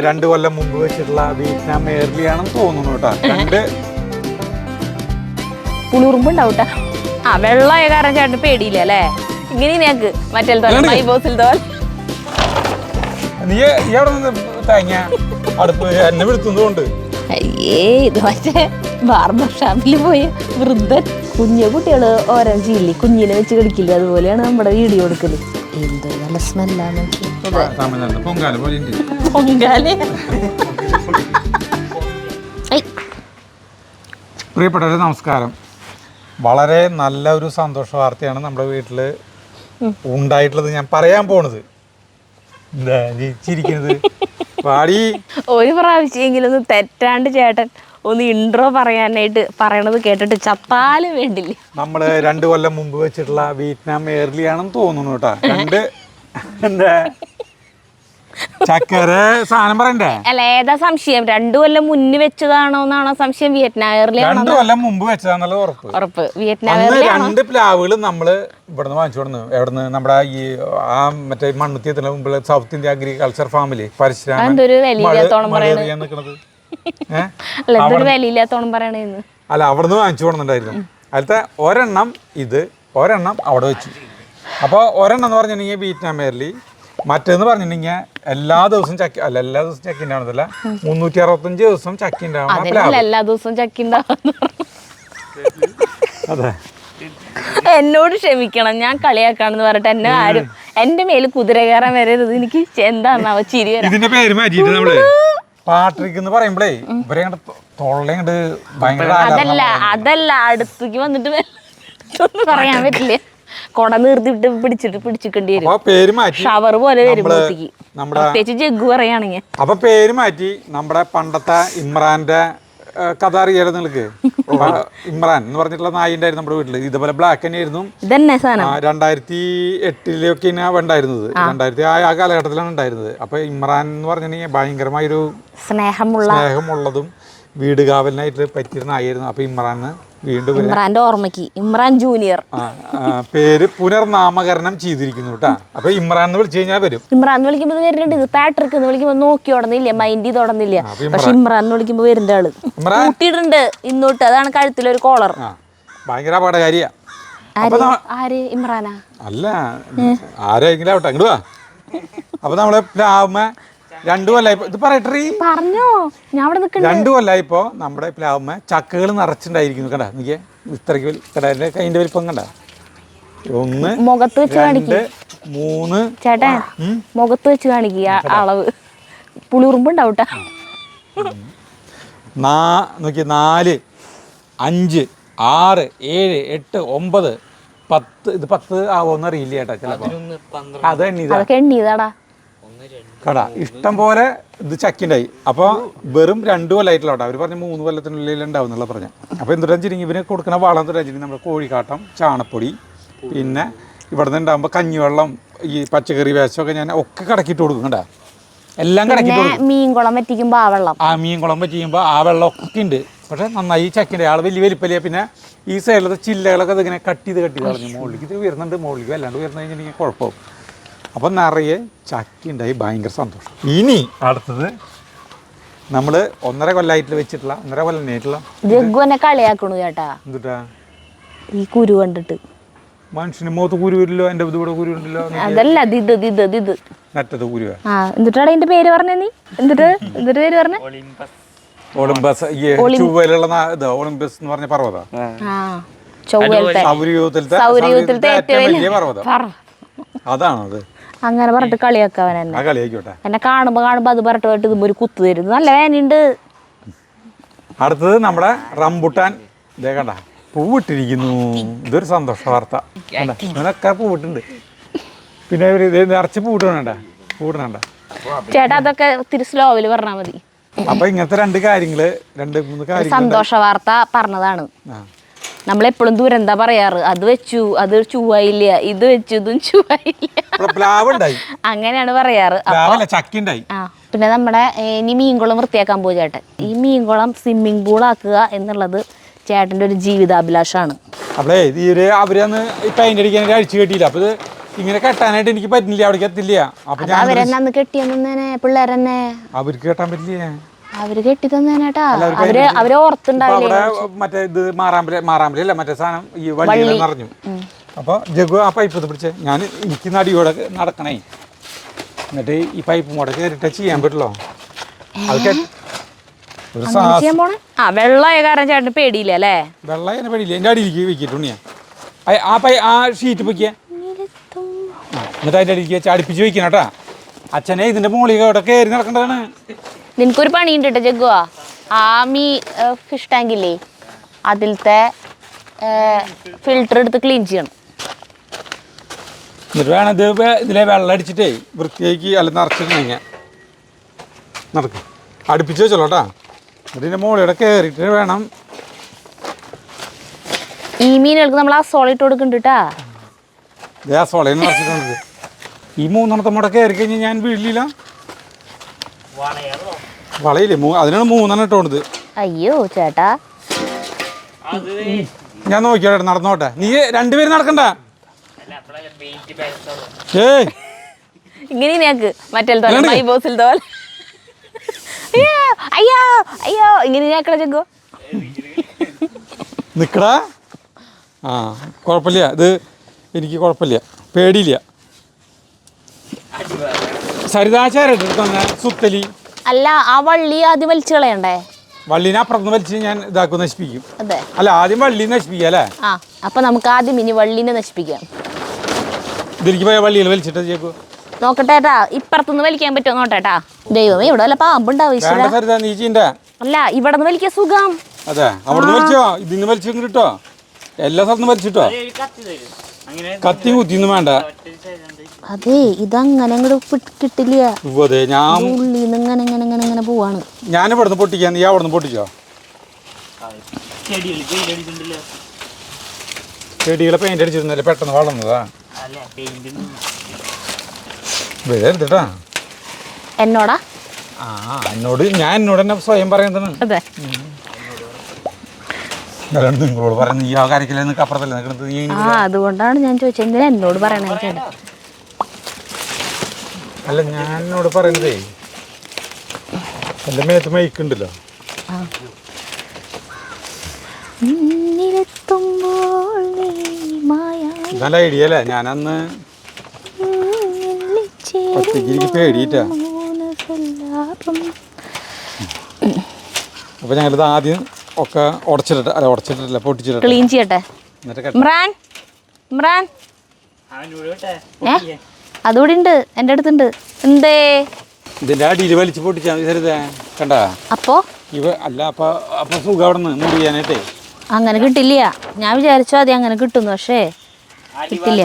2 കൊല്ലം മുമ്പ് വെച്ചിട്ടുള്ള വിയറ്റ്നാം എയർലിയാണെന്ന് തോന്നുന്നു കേട്ടോ. പുളിറുമ്പുണ്ടാവൂട്ടാ. ആ വെള്ളമായ കാരണം ചേട്ടന് പേടിയില്ല അല്ലേ? ഇങ്ങനെ ഞങ്ങക്ക് മറ്റേ നീ എവിടെ നിന്ന് തേങ്ങ അടുപ്പ് എന്നെ വിളിക്കുന്നതുകൊണ്ട് അയ്യേ ഇത് മറ്റേ ബാർബർ ഷാപ്പിൽ പോയ വൃദ്ധൻ കുഞ്ഞു കുട്ടികള് ഓരഞ്ച് ഇല്ലേ കുഞ്ഞിനെ വെച്ച് കളിക്കില്ല, അതുപോലെയാണ് നമ്മുടെ വീഡിയോ എടുക്കല്. എന്തോ നല്ല സ്മെല്ലാണ്. പൊങ്കാല പ്രിയപ്പെട്ടവരെ നമസ്കാരം. വളരെ നല്ല ഒരു സന്തോഷ വാർത്തയാണ് നമ്മുടെ വീട്ടിൽ ഉണ്ടായിട്ടുള്ളത്. ഞാൻ പറയാൻ പോണത് എന്താ ചിരിക്കുന്നത് പാടി. ഒരു പ്രാവശ്യമെങ്കിലും ഒന്ന് തെറ്റാണ്ട് ചേട്ടൻ ഒന്ന് ഇൻട്രോ പറയാനായിട്ട് പറയണത് കേട്ടിട്ട് ചത്താലും വേണ്ടില്ല. നമ്മള് 2 കൊല്ലം മുമ്പ് വെച്ചിട്ടുള്ള വിയറ്റ്നാം എയർലിയാണെന്ന് തോന്നുന്നു കേട്ടോ. എന്താ ചക്കര സാധനം പറയണ്ടേ? അല്ല ഏതാ സംശയം? 2 കൊല്ലം മുന്നേ വെച്ചതാണോ എന്നാണോ സംശയം? വിയറ്റ്നാം എയർലിയാണോ? 2 കൊല്ലം മുമ്പ് വെച്ചതാന്നുള്ളത് ഉറപ്പ്. വിയറ്റ്നാം 2 പ്ലാവുകൾ നമ്മള് ഇവിടുന്ന് വാങ്ങിച്ചു കൊടുന്നു. എവിടുന്ന്? നമ്മുടെ ഈ ആ മറ്റേ മണ്ണുത്തിയതിന് മുമ്പ് സൗത്ത് ഇന്ത്യ അഗ്രികൾച്ചർ ഫാമില് പരശുരാമൻ അല്ല അവിടുന്ന് വാങ്ങിച്ചു കൊടുക്കുന്നുണ്ടായിരുന്നു. അതിലത്തെ ഒരെണ്ണം ഇത്, ഒരെണ്ണം അവിടെ വെച്ചു. അപ്പോൾ ഒരെണ്ണം എന്ന് പറഞ്ഞിട്ടുണ്ടെങ്കിൽ വിയറ്റ്നാം എയർലി, മറ്റേന്ന് പറഞ്ഞിട്ടുണ്ടെങ്കിൽ എല്ലാ ദിവസവും ചക്ക അല്ല, എല്ലാ ദിവസവും ചക്ക ഉണ്ടാവുന്നില്ല, 365 ദിവസം ചക്ക ഉണ്ടാവും. എല്ലാ ദിവസവും ചക്ക ഉണ്ടാവും. അതെ, എന്നോട് ക്ഷമിക്കണം, ഞാൻ കളിയാക്കാണെന്ന് പറഞ്ഞിട്ട് എന്നെ ആരും എന്റെ മേല് കുതിര കയറാൻ വരരുത്. എനിക്ക് എന്താന്നാവ ചിരി വരാം. ഇതിന്റെ പേര് മാറ്റിയിട്ട് നമ്മള് പാട്രിക് എന്ന് പറയുമ്പോഴേ ഇവരെ തൊള്ളയുണ്ട് ഭയങ്കര. അതല്ല അടുത്തേക്ക് വന്നിട്ട് പറയാൻ പറ്റില്ല. കൊട നിർത്തിട്ട് പിടിച്ചിക്കേണ്ടി വരും. ഷവർ പോലെ വരും. പ്രത്യേകിച്ച് ജഗ്ഗു പറയുകയാണെങ്കിൽ. അപ്പൊ പേര് മാറ്റി നമ്മുടെ പണ്ടത്തെ ഇമ്രാന്റെ കഥ അറിയാലോ നിങ്ങൾക്ക്? ഇമ്രാൻ എന്ന് പറഞ്ഞിട്ടുള്ള നായി ഉണ്ടായിരുന്നു നമ്മുടെ വീട്ടില്. ഇതുപോലെ ബ്ലാക്ക് തന്നെയായിരുന്നു. 2008 ഉണ്ടായിരുന്നത്. 2000 ആ കാലഘട്ടത്തിലാണ് ഉണ്ടായിരുന്നത്. അപ്പൊ ഇമ്രാൻ എന്ന് പറഞ്ഞിട്ടുണ്ടെങ്കിൽ ഭയങ്കരമായൊരു സ്നേഹമുള്ളതും വീട് കാവലിനായിട്ട് പറ്റിയിരുന്ന നായായിരുന്നു. അപ്പൊ ഇമ്രാന് വീണ്ടും ഇമ്രാന്റെ ഓർമ്മയ്ക്ക് ഇമ്രാൻ ജൂനിയർ പേര് പുനർനാമകരണം ചെയ്തിരിക്കുന്നു കേട്ടാ. അപ്പൊ ഇമ്രാൻ എന്ന് വിളിച്ചു കഴിഞ്ഞാൽ വരും. ഇമ്രാൻ വരുന്നുണ്ട്. പാട്രിക് എന്ന് വിളിക്കുമ്പോ നോക്കി ഓടുന്നില്ല, മൈൻഡ് ചെയ്തോടുന്നില്ല. പക്ഷെ ഇമ്രാൻ എന്ന് വിളിക്കുമ്പോ വരുന്ന ആള് കൂട്ടിയിട്ടുണ്ട് ഇന്നോട്ട്. അതാണ് കഴുത്തിലൊരു കോളർ. ഭയങ്കര അപകടകാരിയാ. ആര്? ഇമ്രാനാ? അല്ല, ആരെങ്കിലും ആവട്ടെ, അങ്ങോട്ട് വാ. അപ്പൊ നമ്മള് പ്ലാവുമ്മ 2 കൊല്ലായിപ്പോ ഇത് പറയട്ടെ പറഞ്ഞോ. ഞാൻ അവിടെ 2 കൊല്ലായിപ്പോ നമ്മുടെ പ്ലാവുമ്മ ചക്കകൾ നിറച്ചിട്ടുണ്ടായിരിക്കുന്നു. കണ്ടാ എനിക്ക് ഇത്രയ്ക്ക് കടയുടെ കൈന്റെ വലിപ്പം കണ്ട. 1 മുഖത്ത് വെച്ച് കാണിക്കുക. 3 ചേട്ടാ മുഖത്ത് വെച്ച് കാണിക്കുക അളവ്. പുളിറുമ്പുണ്ടാവൂട്ടാ. 4 5 6 7 8 9 10. ഇത് 10 ആവോന്ന് അറിയില്ല ചേട്ടാ. ചിലപ്പോ അതൊക്കെ എണ്ണീതാടാ കട ഇഷ്ടം പോലെ ഇത് ചക്കിണ്ടായി. അപ്പോൾ വെറും 2 കൊല്ലമായിട്ടുള്ള അവർ പറഞ്ഞ 3 കൊല്ലത്തിനുള്ളിൽ ഉണ്ടാവും എന്നുള്ള പറഞ്ഞ. അപ്പോൾ എന്തുട്ടാ വെച്ചിട്ടുണ്ടെങ്കിൽ ഇവന് കൊടുക്കുന്ന വളം എന്താ വെച്ചിട്ടുണ്ടെങ്കിൽ നമ്മുടെ കോഴിക്കാട്ടം, ചാണപ്പൊടി, പിന്നെ ഇവിടെ നിന്ന് ഉണ്ടാകുമ്പോൾ കഞ്ഞിവെള്ളം, ഈ പച്ചക്കറി വേസ്റ്റൊക്കെ ഞാൻ ഒക്കെ കടക്കിയിട്ട് കൊടുക്കും. കണ്ടാ എല്ലാം കടക്കിയിട്ട് കൊടുക്കും. മീൻകുളം പറ്റിക്കുമ്പോൾ മീൻകുളം പറ്റിക്കുമ്പോൾ ആ വെള്ളം ഒക്കെ ഉണ്ട്. പക്ഷേ നന്നായി ഈ ചക്കിൻ്റെ ആൾ വലിയ വലിപ്പല്ലേ. പിന്നെ ഈ സൈഡിലത്തെ ചില്ലകളൊക്കെ ഇതിങ്ങനെ കട്ട് ചെയ്ത് കളഞ്ഞു. മുകളിലേക്ക് ഇത് ഉയർന്നുണ്ട്, മുകളിലേക്ക് വല്ലാണ്ട് ഉയർന്നു കഴിഞ്ഞിട്ടുണ്ടെങ്കിൽ കുഴപ്പമാവും. അപ്പം നിറയെ ചക്കിണ്ടായി. ഭയങ്കര സന്തോഷം. ഇനി അടുത്തത് നമ്മൾ 1.5 കൊല്ലമായിട്ട് വെച്ചിട്ടുള്ള 1.5 കൊല്ലം നേരിട്ടുള്ള ജഗ്ഗുവിനെ കളിയാക്കണു ചേട്ടാ. എന്തുട്ടാ ഈ കുരു കണ്ടിട്ട് മനുഷ്യന് മുഖത്ത് കുരു വരില്ലോ. എൻ്റെ ഇവിടെ കുരു ഉണ്ടല്ലോ. അതല്ല നറ്റത്ത് കുരുവാ. എന്നിട്ടാണ് അതിന്റെ പേര് പറഞ്ഞ നീ? എന്നിട്ട് പേര് പറഞ്ഞ ഒളിമ്പസ്. ഈ ചൊവ്വയിലുള്ള ഒളിമ്പസ് എന്ന് പറഞ്ഞ പർവ്വതം. സൗരയൂഥത്തിലത്തെ ഏറ്റവും വലിയ പർവ്വതം അതാണത്. അങ്ങനെ പറഞ്ഞിട്ട് കളിയാക്കവൻ എന്നെ കാണുമ്പോ അത് പറഞ്ഞിട്ട് പോയിട്ട് ഇതുമ്പോ ഒരു കുത്തു തരുന്നു. നല്ല വേനുണ്ട്. അടുത്തത് നമ്മുടെ റംബുട്ടാൻ. ഇതേ കണ്ട പൂവിട്ടിരിക്കുന്നു. ഇതൊരു സന്തോഷ വാർത്ത. ഇവനൊക്കെ പൂവിട്ടുണ്ട്. പിന്നെ നിറച്ച് പൂവിടണണ്ട. ചേട്ടാ അതൊക്കെ തിരി സ്ലോവില് പറഞ്ഞാ മതി. അപ്പൊ ഇങ്ങനത്തെ 2 കാര്യങ്ങള് 2-3 കാര്യങ്ങൾ സന്തോഷ വാർത്ത പറഞ്ഞതാണ്. നമ്മളെപ്പോഴും ദുരന്താ പറയാറ്. അത് വെച്ചു, അത് ചൂവായില്ല, ഇത് വെച്ചു, ഇതും ചൂവായില്ല, അങ്ങനെയാണ് പറയാറ്. പിന്നെ നമ്മുടെ ഇനി മീൻകുളം വൃത്തിയാക്കാൻ പോകും ചേട്ടൻ. ഈ മീൻകുളം സ്വിമ്മിംഗ് പൂൾ ആക്കുക എന്നുള്ളത് ചേട്ടൻ്റെ ഒരു ജീവിതാഭിലാഷമാണ്. അവരന്ന് പെയിന്റ് അടിക്കാൻ അഴിച്ചു കെട്ടിയില്ല. അപ്പൊ ഇത് ഇങ്ങനെ കെട്ടാനായിട്ട് എനിക്ക് പറ്റില്ല, അവിടേക്ക് എത്തില്ല. അപ്പൊ ഞാൻ അവരെന്നെ കെട്ടിയെന്നെ പിള്ളേരെന്നെ അവർക്ക് കെട്ടാൻ പറ്റില്ല. അവര് കെട്ടി തന്നേട്ടാ. അവര് ഓർത്തുണ്ടാവില്ലേ മറ്റേ ഇത് മാറാമ്പലല്ല മറ്റേ സാധനം ഈ വള്ളിയിൽ നിറഞ്ഞു. അപ്പൊ ജഗു ആ പൈപ്പ് പിടിച്ചേ, ഞാൻ എനിക്ക് നടിയോടെ നടക്കണേ, എന്നിട്ട് ഈ പൈപ്പ് കൂടെ കയറിട്ട് ചെയ്യാൻ പറ്റുള്ളൂ. അത് വെള്ളമായ കാരണം ചേട്ടന് പേടിയില്ല അല്ലേ? വെള്ളം എന്നെ പേടിയില്ല. എൻ്റെ അടിയിലേക്ക് വെക്കിട്ടുണ്ട് ഞാൻ. ആ ഷീറ്റ് പൊക്കിയ എന്നിട്ട് അതിൻ്റെ അടിയിലേക്ക് വെച്ച് അടുപ്പിച്ച് വെക്കണം കേട്ടാ. അച്ഛനെ ഇതിന്റെ മോളിൽ അവിടെ കയറി നടക്കേണ്ടതാണ്. നിനക്കൊരു പണിയുണ്ട് കേട്ടോ ജഗ്ഗുവാ. ആ ഫിഷ് ടാങ്കില്ലേ അതിലത്തെ ഫിൽറ്റർ എടുത്ത് ക്ലീൻ ചെയ്യണം. എന്നിട്ട് വേണം ഇത് ഇതിലെ വെള്ളം അടിച്ചിട്ടേ വൃത്തിയാക്കി അല്ല നിറച്ചിട്ടുണ്ടെങ്കിൽ നടക്കും. അടുപ്പിച്ച് വെച്ചോളൂ കേട്ടാ. എന്നിട്ട് ഇതിൻ്റെ മോളിയുടെ കയറിയിട്ട് വേണം. ഈ മീനുകൾക്ക് നമ്മൾ ആ സോളിട്ട് കൊടുക്കുന്നുണ്ട് കേട്ടാ. ആ സോളയിൽ നിറച്ചിട്ടുണ്ട്. ഈ മൂന്നെണ്ണത്തെ മുട കയറി കഴിഞ്ഞാൽ ഞാൻ വീട്ടിലില്ല. വളയില്ലേ അതിനാണ് 3 ഇട്ടോണ്ടത്. അയ്യോ ചേട്ടാ, ഞാൻ നോക്കിയോട്ടെ, നടന്നോട്ടെ. നീ രണ്ടുപേരും നടക്കണ്ട. ഇങ്ങനെ ഞങ്ങൾക്ക് മറ്റേ ബോസിൽ തോൽ അയ്യോ അയ്യോ ഇങ്ങനെ ഞക്കട ചെക്കോ നിക്കടാ. ആ കുഴപ്പമില്ല, ഇത് എനിക്ക് കുഴപ്പമില്ല, പേടിയില്ല. സരിതാചാരം തന്നെ സുത്തലി അല്ല, ആ വള്ളി ആദ്യം വലിച്ചു കളയണ്ടേ? വള്ളിനെ അപ്പുറത്ത് വലിച്ച് ഞാൻ ഇതാക്കും, നശിപ്പിക്കും. അതെ, അല്ല ആദ്യം വള്ളി നശിപ്പിക്കാം അല്ലേ? ആ അപ്പൊ നമുക്ക് ആദ്യം ഇനി വള്ളിനെ നശിപ്പിക്കാം. ഇതിലേക്ക് പോയ വള്ളിയിൽ വലിച്ചിട്ട് ചേക്കു നോക്കട്ടേട്ടാ, ഇപ്പുറത്തുനിന്ന് വലിക്കാൻ പറ്റുമോ നോട്ടേട്ടാ. ദൈവമേ, ഇവിടെ വല്ല പാമ്പുണ്ടാവും. അല്ല, ഇവിടെ നിന്ന് വലിക്കാൻ സുഖം. അതെ, അവിടെ വലിച്ചോ, ഇതിന്ന് വലിച്ചു കിട്ടോ, എല്ലാ സ്ഥലത്തും വലിച്ചിട്ടോ. കത്തി കുത്തിയൊന്നും വേണ്ട. അതെ, ഇതങ്ങനെ അങ്ങോട്ട് കിട്ടില്ല. ഞാൻ ഇങ്ങനെ പോവാണ്. ഞാൻ ഇവിടുന്ന് പൊട്ടിക്കാൻ, നീ അവിടെ നിന്ന് പൊട്ടിച്ചോ. ചെടികളെ പെയിന്റ് അടിച്ചിരുന്നല്ലേ പെട്ടെന്ന് വളർന്നതാ. എടുത്തിട്ടാ എന്നോടാ? എന്നോട് എന്നോട് തന്നെ സ്വയം പറയുന്നതാണ്. അതെ, നിങ്ങളോട് പറയുന്നത് ഈ ആ കാര്യത്തിലേ നിനക്ക് അപ്പുറത്തല്ലേ നിൽക്കുന്നത്. അതുകൊണ്ടാണ് ഞാൻ ചോദിച്ചത്, എന്തിനാ എന്നോട് പറയണേ ചേട്ടാ? അല്ല, ഞാൻ എന്നോട് പറയുന്നതേ എൻ്റെ മേത്ത് മൈക്കുണ്ടല്ലോ. നല്ല ഐഡിയ അല്ലേ? ഞാനന്ന് ഒറ്റയ്ക്ക് പേടിയിട്ടാ. അപ്പൊ ഞങ്ങളിത് ആദ്യം ഒക്കെ ഉടച്ചിട്ടില്ല പൊട്ടിച്ചിട്ട് ക്ലീൻ ചെയ്യട്ടെ. ഇമ്രാൻ, ഇമ്രാൻ അതുകൂടി ഉണ്ട് എൻ്റെ അടുത്തുണ്ട്. എന്തേ ഇതിന്റെ അടിയിൽ വലിച്ചു പൊട്ടിച്ചാ കണ്ട. അപ്പോ അല്ല അപ്പൊ സുഖം അവിടെ നിന്ന് മുറിയാനായിട്ടേ. അങ്ങനെ കിട്ടില്ല. ഞാൻ വിചാരിച്ചോ ആദ്യം അങ്ങനെ കിട്ടുന്നു, പക്ഷേ കിട്ടില്ല.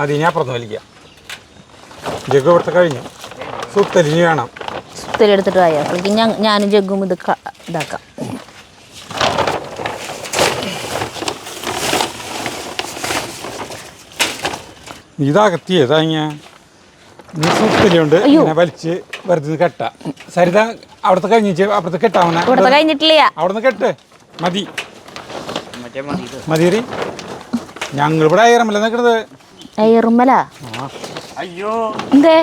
അതിനി അപ്പുറത്ത് വലിക്കാം. ജഗ്ഗു ഇവിടുത്തെ കഴിഞ്ഞു. സുത്തലിനി വേണം. സുത്തലി എടുത്തിട്ട് പോയാൽ അപ്പോഴേക്കും ഞാനും ജഗ്ഗും ഇത് ഇതാക്കാം. ഇതകത്തിയതാ നീ സുത്തലിയുണ്ട് ഇങ്ങനെ വലിച്ച് വെറുതെ കെട്ട. സരിത അവിടുത്തെ കഴിഞ്ഞിട്ട് അപ്പുറത്ത് കെട്ടാവണ. കഴിഞ്ഞിട്ടില്ല, അവിടുന്ന് കെട്ട് മതി. മതി. ഞങ്ങൾ ഇവിടെ അയറമല്ല നിൽക്കണത്. അയറുമല എന്തേ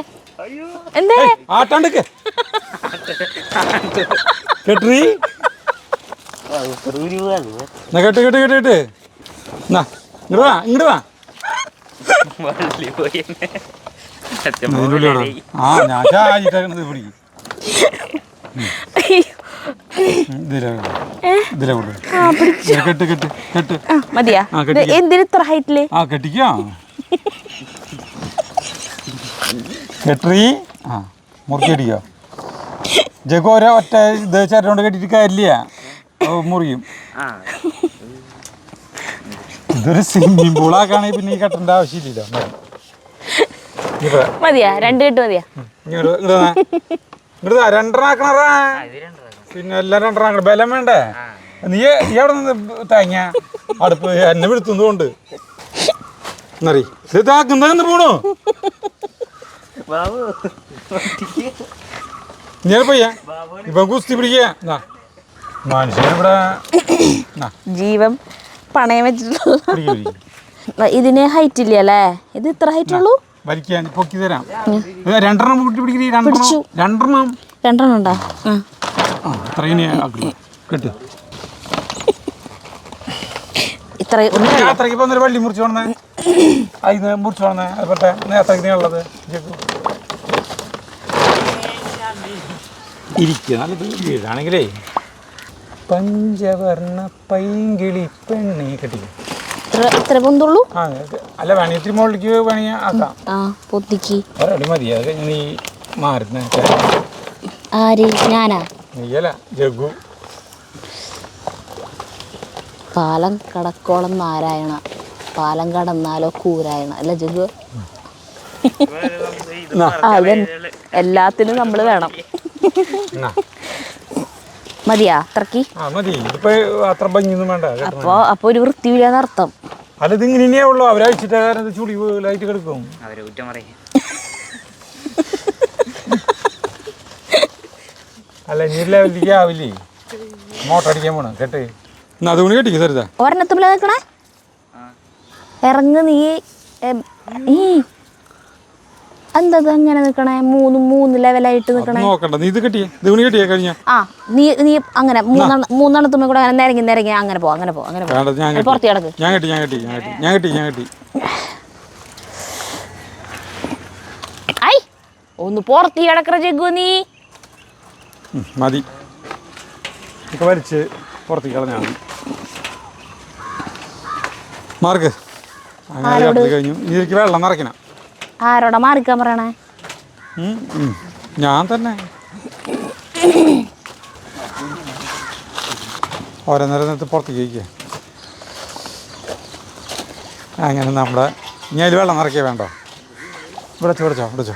എന്തേ ആട്ടാണ്ടൊക്കെ കെട്ടി കേട്ട് കേട്ട് കേട്ട് കേട്ട് ഇങ്ങോട്ട് വാ, ഇങ്ങോട്ട് വാ. ഞാൻ ചാജിട്ടത് പിടിക്കും. മതിയാ? എന്തിന് ഇത്ര ഹൈറ്റില്? കെട്ടിക്കോ കെട്ടി മുറിക്കടിക്കോ. ജഗോ ഒറ്റ ഇത് ചേട്ടനോട് കെട്ടിട്ട് കാര്യമില്ല, മുറിയും. ഇതൊരു സ്വിമ്മിംഗ് പൂളാക്കാണെങ്കിൽ പിന്നെ ഈ കെട്ടേണ്ട ആവശ്യമില്ലല്ലോ. മതിയാ? 2 കെട്ട് മതിയാ? ഇങ്ങോട്ട് 2 ആക്കണറാ. പിന്നെ എല്ലാം 2 ആക്കണം. ബലം വേണ്ടേ? നീ എവിടെ നിന്ന് തേങ്ങ അടുപ്പ് എന്നെ വിടുത്തുന്നതുകൊണ്ട് എന്നറി ഇതാക്കുന്നതെന്ന് പോണു. ഞാൻ പോയാ ഇപ്പൊ കുസ്തി പിടിക്കുക. മനുഷ്യനിവിടെ ജീവൻ പണയം വെച്ചിട്ടുള്ള ഇതിന് ഹൈറ്റ് ഇല്ല അല്ലേ? ഇത് ഇത്ര ഹൈറ്റ് ഉള്ളൂ. വലിക്കാൻ പൊക്കി തരാം. രണ്ടെണ്ണം രണ്ടെണ്ണം ഉണ്ടോ? അത്രയ്ക്ക് വള്ളി മുറിച്ച് കൊണ്ടേ അതിന് മുറിച്ച് കൊണ്ടേ അതുപോലെ അത്രയ്ക്കുള്ളത് ഇരിക്കുക. നല്ലത് വീടാണെങ്കിലേ പഞ്ചവർണ്ണ പൈങ്കിളി പെണ്ണെ കെട്ടിക്കും. ഇത്ര പൊന്തുള്ളൂ. അല്ല വേണേ ഇത്തിരി മുകളിലേക്ക് വേണമെങ്കിൽ ആക്കാം. ഒരടി മതി. അത് കഴിഞ്ഞ് നീ മാറുന്ന ഞാനാ നീയല്ല ജഗു. പാലം കടക്കോളം നാരായണ, പാലം കടന്നാലോ കൂരായണ അല്ല ജഗു? അതെ, എല്ലാത്തിനും നമ്മൾ വേണം. മതിയാ അത്രക്ക്? മതി. ഇപ്പൊ അത്ര ഭംഗിയൊന്നും വേണ്ട. അപ്പൊ ഒരു വൃത്തിയില്ലാന്ന് അർത്ഥം. അല്ല ഇത് ഇങ്ങനെ ഉള്ളു. അവരഴിച്ചിട്ട് ചുളിലായിട്ട് കിടക്കും. അല്ല ഇനി ലെവലിലേക്ക് ആവില്ലേ? മോട്ടർ അടിക്കാൻ പോണം കേട്ടെ. അതുകൊണ്ട് കെട്ടിക്ക് സരിതാ. ഒരെണ്ണത്തുമ്പില നിക്കണേ. ഇറങ്ങ് നീ. എന്താ അങ്ങനെ നിക്കണേ? മൂന്ന് ലെവലായിട്ട് നിക്കണേ. നോക്കണ്ട, നീ ഇത് കെട്ടിയേ. ഇത് കെട്ടിയേ കഴിഞ്ഞ. നീ അങ്ങനെ മൂന്നെണ്ണത്തുമ്മ കൂടെ അങ്ങനെ നിരങ്ങി അങ്ങനെ പോ. പുറത്ത് കിടക്ക്. ഞാൻ കെട്ടി. ഐ ഒന്ന് പുറത്ത് കിടക്കറ ജഗ്ഗു നീ. മതി. ഇപ്പൊ വലിച്ച് പുറത്തേക്ക് കളഞ്ഞാൽ മതി. മാർക്ക് അങ്ങനെ കഴിഞ്ഞു. ഇതിലേക്ക് വെള്ളം നിറയ്ക്കണം. ആരോടാ മാറിക്കാൻ പറയണേ? ഞാൻ തന്നെ. ഓരോ നേരത്ത് പുറത്തേക്ക് കഴിക്കുക. അങ്ങനെ നമ്മുടെ ഇനി അതിൽ വെള്ളം നിറയ്ക്കുക വേണ്ടോ? വിടച്ചോ.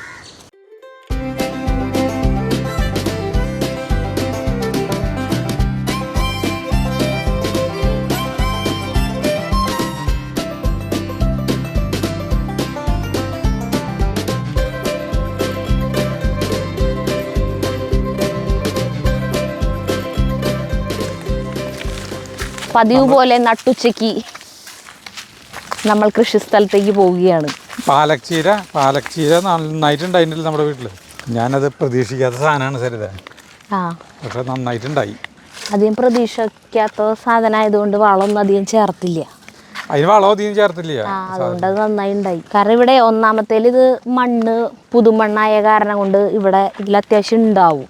പതിവ് പോലെ നട്ടുച്ചയ്ക്ക് നമ്മൾ കൃഷിസ്ഥലത്തേക്ക് പോവുകയാണ്. പാലക് ചീര നന്നായിട്ടുണ്ടായിട്ടില്ല നമ്മുടെ വീട്ടിൽ. ഞാനത് പ്രതീക്ഷിക്കാത്ത സാധനമാണ് സരിത. പക്ഷെ നന്നായിട്ടുണ്ടായി. അധികം പ്രതീക്ഷിക്കാത്ത സാധനമായതുകൊണ്ട് വളമൊന്നും അധികം ചേർത്തില്ല. അതിന് വളം അധികം ചേർത്തില്ല. അതുകൊണ്ട് അത് നന്നായി ഉണ്ടായി. കാരണം ഇവിടെ ഒന്നാമത്തേൽ ഇത് മണ്ണ് പുതുമണ്ണായ കാരണം കൊണ്ട് ഇതിൽ അത്യാവശ്യം ഉണ്ടാവും.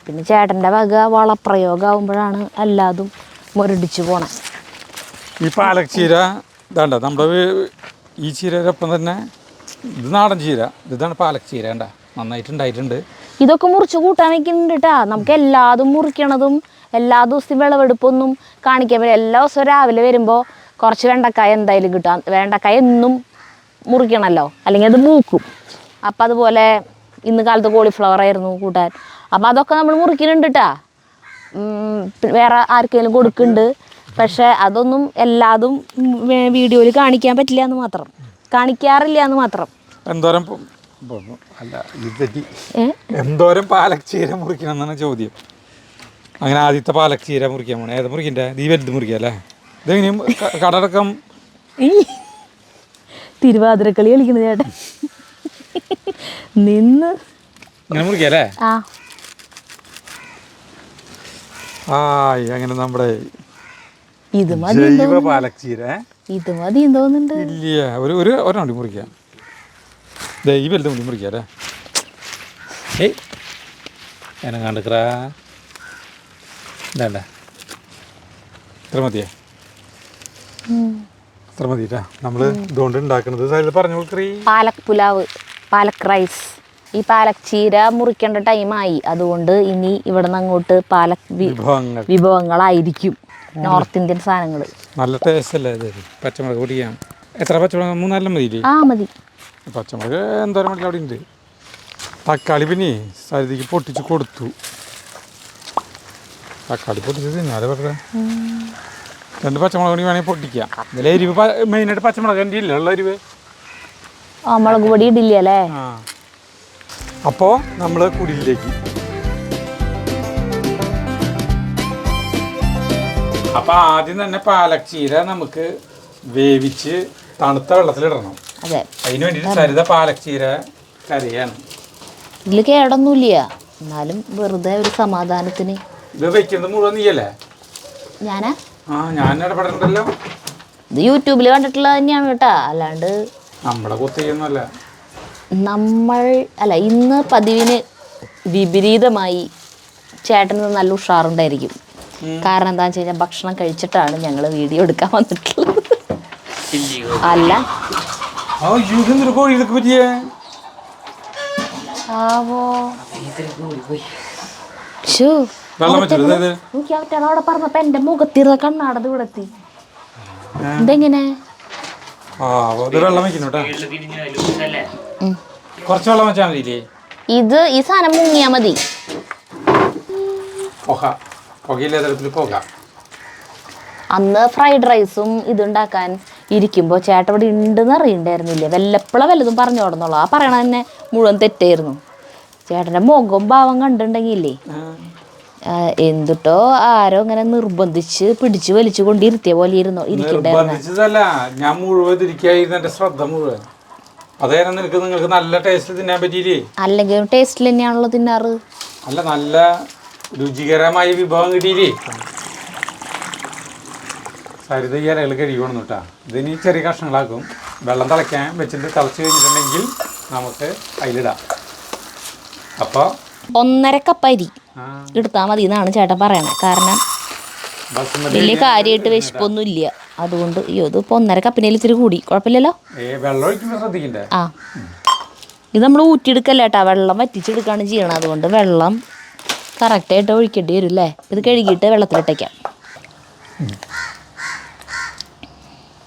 പിന്നെ ചേട്ടൻ്റെ വക വളപ്രയോഗമാകുമ്പോഴാണ് എല്ലാതും മുരടിച്ചു പോണേ. ഈ പാലക് ചീര ഇതാണ്ട നമ്മുടെ ഈ ചീരയൊപ്പം തന്നെ ഇത് നാടൻ ചീര. ഇതാണ് പാലക് ചീര. കണ്ട നന്നായിട്ടുണ്ടായിട്ടുണ്ട്. ഇതൊക്കെ മുറിച്ച് കൂട്ടാൻ വയ്ക്കുന്നുണ്ട് കേട്ടാ. നമുക്ക് എല്ലാതും മുറിക്കണതും എല്ലാ ദിവസവും വിളവെടുപ്പൊന്നും കാണിക്കാൻ പറ്റില്ല. എല്ലാ ദിവസവും രാവിലെ വരുമ്പോൾ കുറച്ച് വെണ്ടക്കായ എന്തായാലും കിട്ടാം. വെണ്ടക്കായ എന്നും മുറിക്കണമല്ലോ, അല്ലെങ്കിൽ അത് മൂക്കും. അപ്പം അതുപോലെ ഇന്ന് കാലത്ത് കോളിഫ്ലവർ ആയിരുന്നു കൂട്ടാൻ. അപ്പം അതൊക്കെ നമ്മൾ മുറിക്കുന്നുണ്ട് കേട്ടാ. വേറെ ആർക്കെങ്കിലും കൊടുക്കുന്നുണ്ട്. പക്ഷെ അതൊന്നും എല്ലാതും വീഡിയോയിൽ കാണിക്കാൻ പറ്റില്ല എന്ന് മാത്രം, കാണിക്കാറില്ല എന്ന് മാത്രം. എന്തോരം പാലക് ചീര മുറിക്കണം എന്നാണ് ചോദ്യം. അങ്ങനെ ആദ്യത്തെ പാലക് ചീര മുറിക്കാൻ പോണേ. ഏത് മുറിക്കണ്ടേ? നീ വലുത് മുറിക്കുക അല്ലേ? ഇതെങ്ങനെയും കടടക്കം തിരുവാതിരക്കളി കളിക്കുന്നത് ചേട്ടാ. നിന്ന് ഇങ്ങനെ മുറിക്കല്ലേ? അങ്ങനെ നമ്മുടെ ഇത് മതി പാലക് ചീര. ഇത് മതി തോന്നുന്നുണ്ട്. ഇല്ല, ഒരെണ്ണം മുറിക്കാം. ഈ വലുത് മുടി മുറിക്കാം അല്ലേ? എന്നെ കണ്ടിക്കറാ. ഇതാണ്ട ഇത്ര മതിയേ? ഇത്ര മതിട്ടാ. നമ്മൾ ഇതുകൊണ്ട് ഉണ്ടാക്കുന്നത് പറഞ്ഞു കൊടുക്കറി. പാലക് പുലാവ്, പാലക് റൈസ്. ഈ പാലക് ചീര മുറിക്കേണ്ട ടൈമായി. അതുകൊണ്ട് ഇനി ഇവിടെ നിന്ന് അങ്ങോട്ട് പാലക് വിഭവങ്ങളായിരിക്കും. നോർത്ത് ഇന്ത്യൻ സാധനങ്ങൾ. നല്ല ടേസ്റ്റ് അല്ലേ ഇത്? പച്ചമുളക് പൊടിക്കാം. എത്ര പച്ചമുളക്? 3-4 മതിയില്ലേ? മതി. പച്ചമുളക് എന്തോരം മതി അവിടെ ഉണ്ട്. തക്കാളി പിന്നെ സരിതയ്ക്ക് പൊട്ടിച്ച് കൊടുത്തു. തക്കാളി പൊട്ടിച്ച് തിന്നാലേ പറഞ്ഞ 2 പച്ചമുളക് പൊടി വേണമെങ്കിൽ പൊട്ടിക്കാം. ഇതിലെ എരിവ് മെയിനായിട്ട് പച്ചമുളക് എൻ്റെ ഇല്ല ഉള്ള എരിവ്. മുളക് പൊടി ഇടില്ല അല്ലേ? അപ്പോൾ നമ്മൾ കുടിയിലേക്ക്. അപ്പോൾ ആദ്യം തന്നെ പാലക് ചീര നമുക്ക് വേവിച്ച് തണുത്ത വെള്ളത്തിലിടണം. അതെ, അതിന് വേണ്ടിയിട്ട് സരിത പാലച്ചീര കറിയാണ്. ഇതിൽ കേടൊന്നുമില്ല, എന്നാലും വെറുതെ ഒരു സമാധാനത്തിന്. ഇത് വെക്കുന്നത് മുഴുവൻ നീയല്ലേ? ഞാനാ? ഞാൻ ഇടപെടണ്ടല്ലോ. ഇത് യൂട്യൂബിൽ കണ്ടിട്ടുള്ളത് തന്നെയാണ് കേട്ടാ, അല്ലാണ്ട് നമ്മുടെ കുത്തിയൊന്നുമല്ല. ഇന്ന് പതിവിന് വിപരീതമായി ചേട്ടന് നല്ല ഉഷാറുണ്ടായിരിക്കും. കാരണം എന്താണെന്ന് വെച്ച് കഴിഞ്ഞാൽ ഭക്ഷണം കഴിച്ചിട്ടാണ് ഞങ്ങൾ വീഡിയോ എടുക്കാൻ വന്നിട്ടുള്ളത്. അല്ല അവിടെ പറഞ്ഞപ്പോ എന്റെ മുഖത്തിരുന്ന കണ്ണാടത് ഇവിടെത്തി. ഇതെങ്ങനെ ഇത് ഈ സാധനം മുങ്ങിയാ മതി. അന്ന് ഫ്രൈഡ് റൈസും ഇതുണ്ടാക്കാൻ ഇരിക്കുമ്പോൾ ചേട്ടൻ ഇവിടെ ഉണ്ടെന്ന് അറിയണ്ടായിരുന്നില്ല. വല്ലതും പറഞ്ഞു കൊടുന്നുള്ളൂ. ആ പറയണ തന്നെ മുഴുവൻ തെറ്റായിരുന്നു. ചേട്ടൻ്റെ മുഖം ഭാവം കണ്ടിട്ടുണ്ടെങ്കിലേ എന്തിട്ടോ ആരോ ഇങ്ങനെ നിർബന്ധിച്ച് പിടിച്ചു വലിച്ചു കൊണ്ടിരുത്തിയ പോലെ ഇരിക്കണ്ടായിരുന്നല്ല. ഞാൻ മുഴുവൻ ഇരിക്കായിരുന്നു, ശ്രദ്ധ മുഴുവൻ. അതേരം നിങ്ങൾക്ക് നല്ല ടേസ്റ്റ് തിന്നാൻ പറ്റിയില്ലേ? അല്ലെങ്കിൽ ടേസ്റ്റിൽ തന്നെയാണല്ലോ തിന്നാറ്. അല്ല, നല്ല രുചികരമായ വിഭവം കിട്ടിയില്ലേ? സരിത ഈ ഇലകൾ കഴിയണം കേട്ടാ. ഇതിന് ചെറിയ കഷ്ണങ്ങളാക്കും. വെള്ളം തിളയ്ക്കാൻ വെച്ചിട്ട് തിളച്ച് കഴിഞ്ഞിട്ടുണ്ടെങ്കിൽ നമുക്ക് അതിലിടാം. അപ്പോൾ 1.5 കപ്പ് അരി എടുത്താൽ മതി എന്നാണ് ചേട്ടൻ പറയണത്. കാരണം വലിയ കാര്യമായിട്ട് വിശപ്പൊന്നും ഇല്ല. അതുകൊണ്ട് ഇതിപ്പോൾ 1.5 കപ്പിനേൽ ഇത്തിരി കൂടി കുഴപ്പമില്ലല്ലോ. ആ, ഇത് നമ്മൾ ഊറ്റിയെടുക്കല്ല കേട്ടാ, വെള്ളം വറ്റിച്ചെടുക്കുകയാണ് ചെയ്യണം. അതുകൊണ്ട് വെള്ളം കറക്റ്റായിട്ട് ഒഴിക്കേണ്ടി വരും അല്ലേ. ഇത് കഴുകിയിട്ട് വെള്ളത്തിലിട്ടേക്കാം.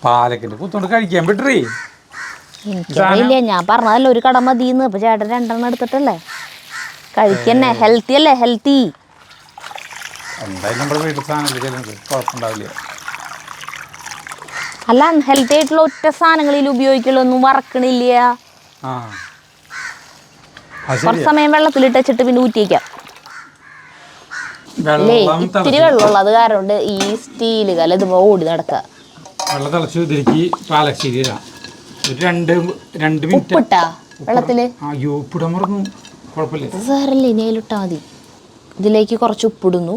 പാലക്കിന്റെ കുത്തോണ്ട് കഴിക്കാൻ പറ്റേ? എനിക്കറിയില്ല, ഞാൻ പറഞ്ഞതല്ല ഒരു കട മതിന്ന്. അപ്പൊ ചേട്ടൻ 2 എടുത്തിട്ടല്ലേ കഴിക്കന്നെ. ഹെൽത്തി അല്ലേ? ഹെൽത്തി. അല്ല, അൺഹെൽത്തി ആയിട്ടുള്ള ഒറ്റ സാധനങ്ങളിൽ ഉപയോഗിക്കലൊന്നും വറക്കണില്ല. കുറച്ച് സമയം വെള്ളത്തിലിട്ട് വെച്ചിട്ട് പിന്നെ ഊറ്റിയേക്കാം. ഇത്തിരി വെള്ളമുള്ള അത് കാരണം ഈ സ്റ്റീല് കല ഇത് ഓടി നടക്കുക. വെള്ളം തിളച്ചു ഇതിലേക്ക് പാലശ്ശേരി ഉപ്പിട്ടാ വെള്ളത്തില്? ഉപ്പിടാൻ മറന്നു. കുഴപ്പമില്ല, സാറല്ലേ, ഇനിയിലിട്ടാ മതി. ഇതിലേക്ക് കുറച്ച് ഉപ്പിടുന്നു.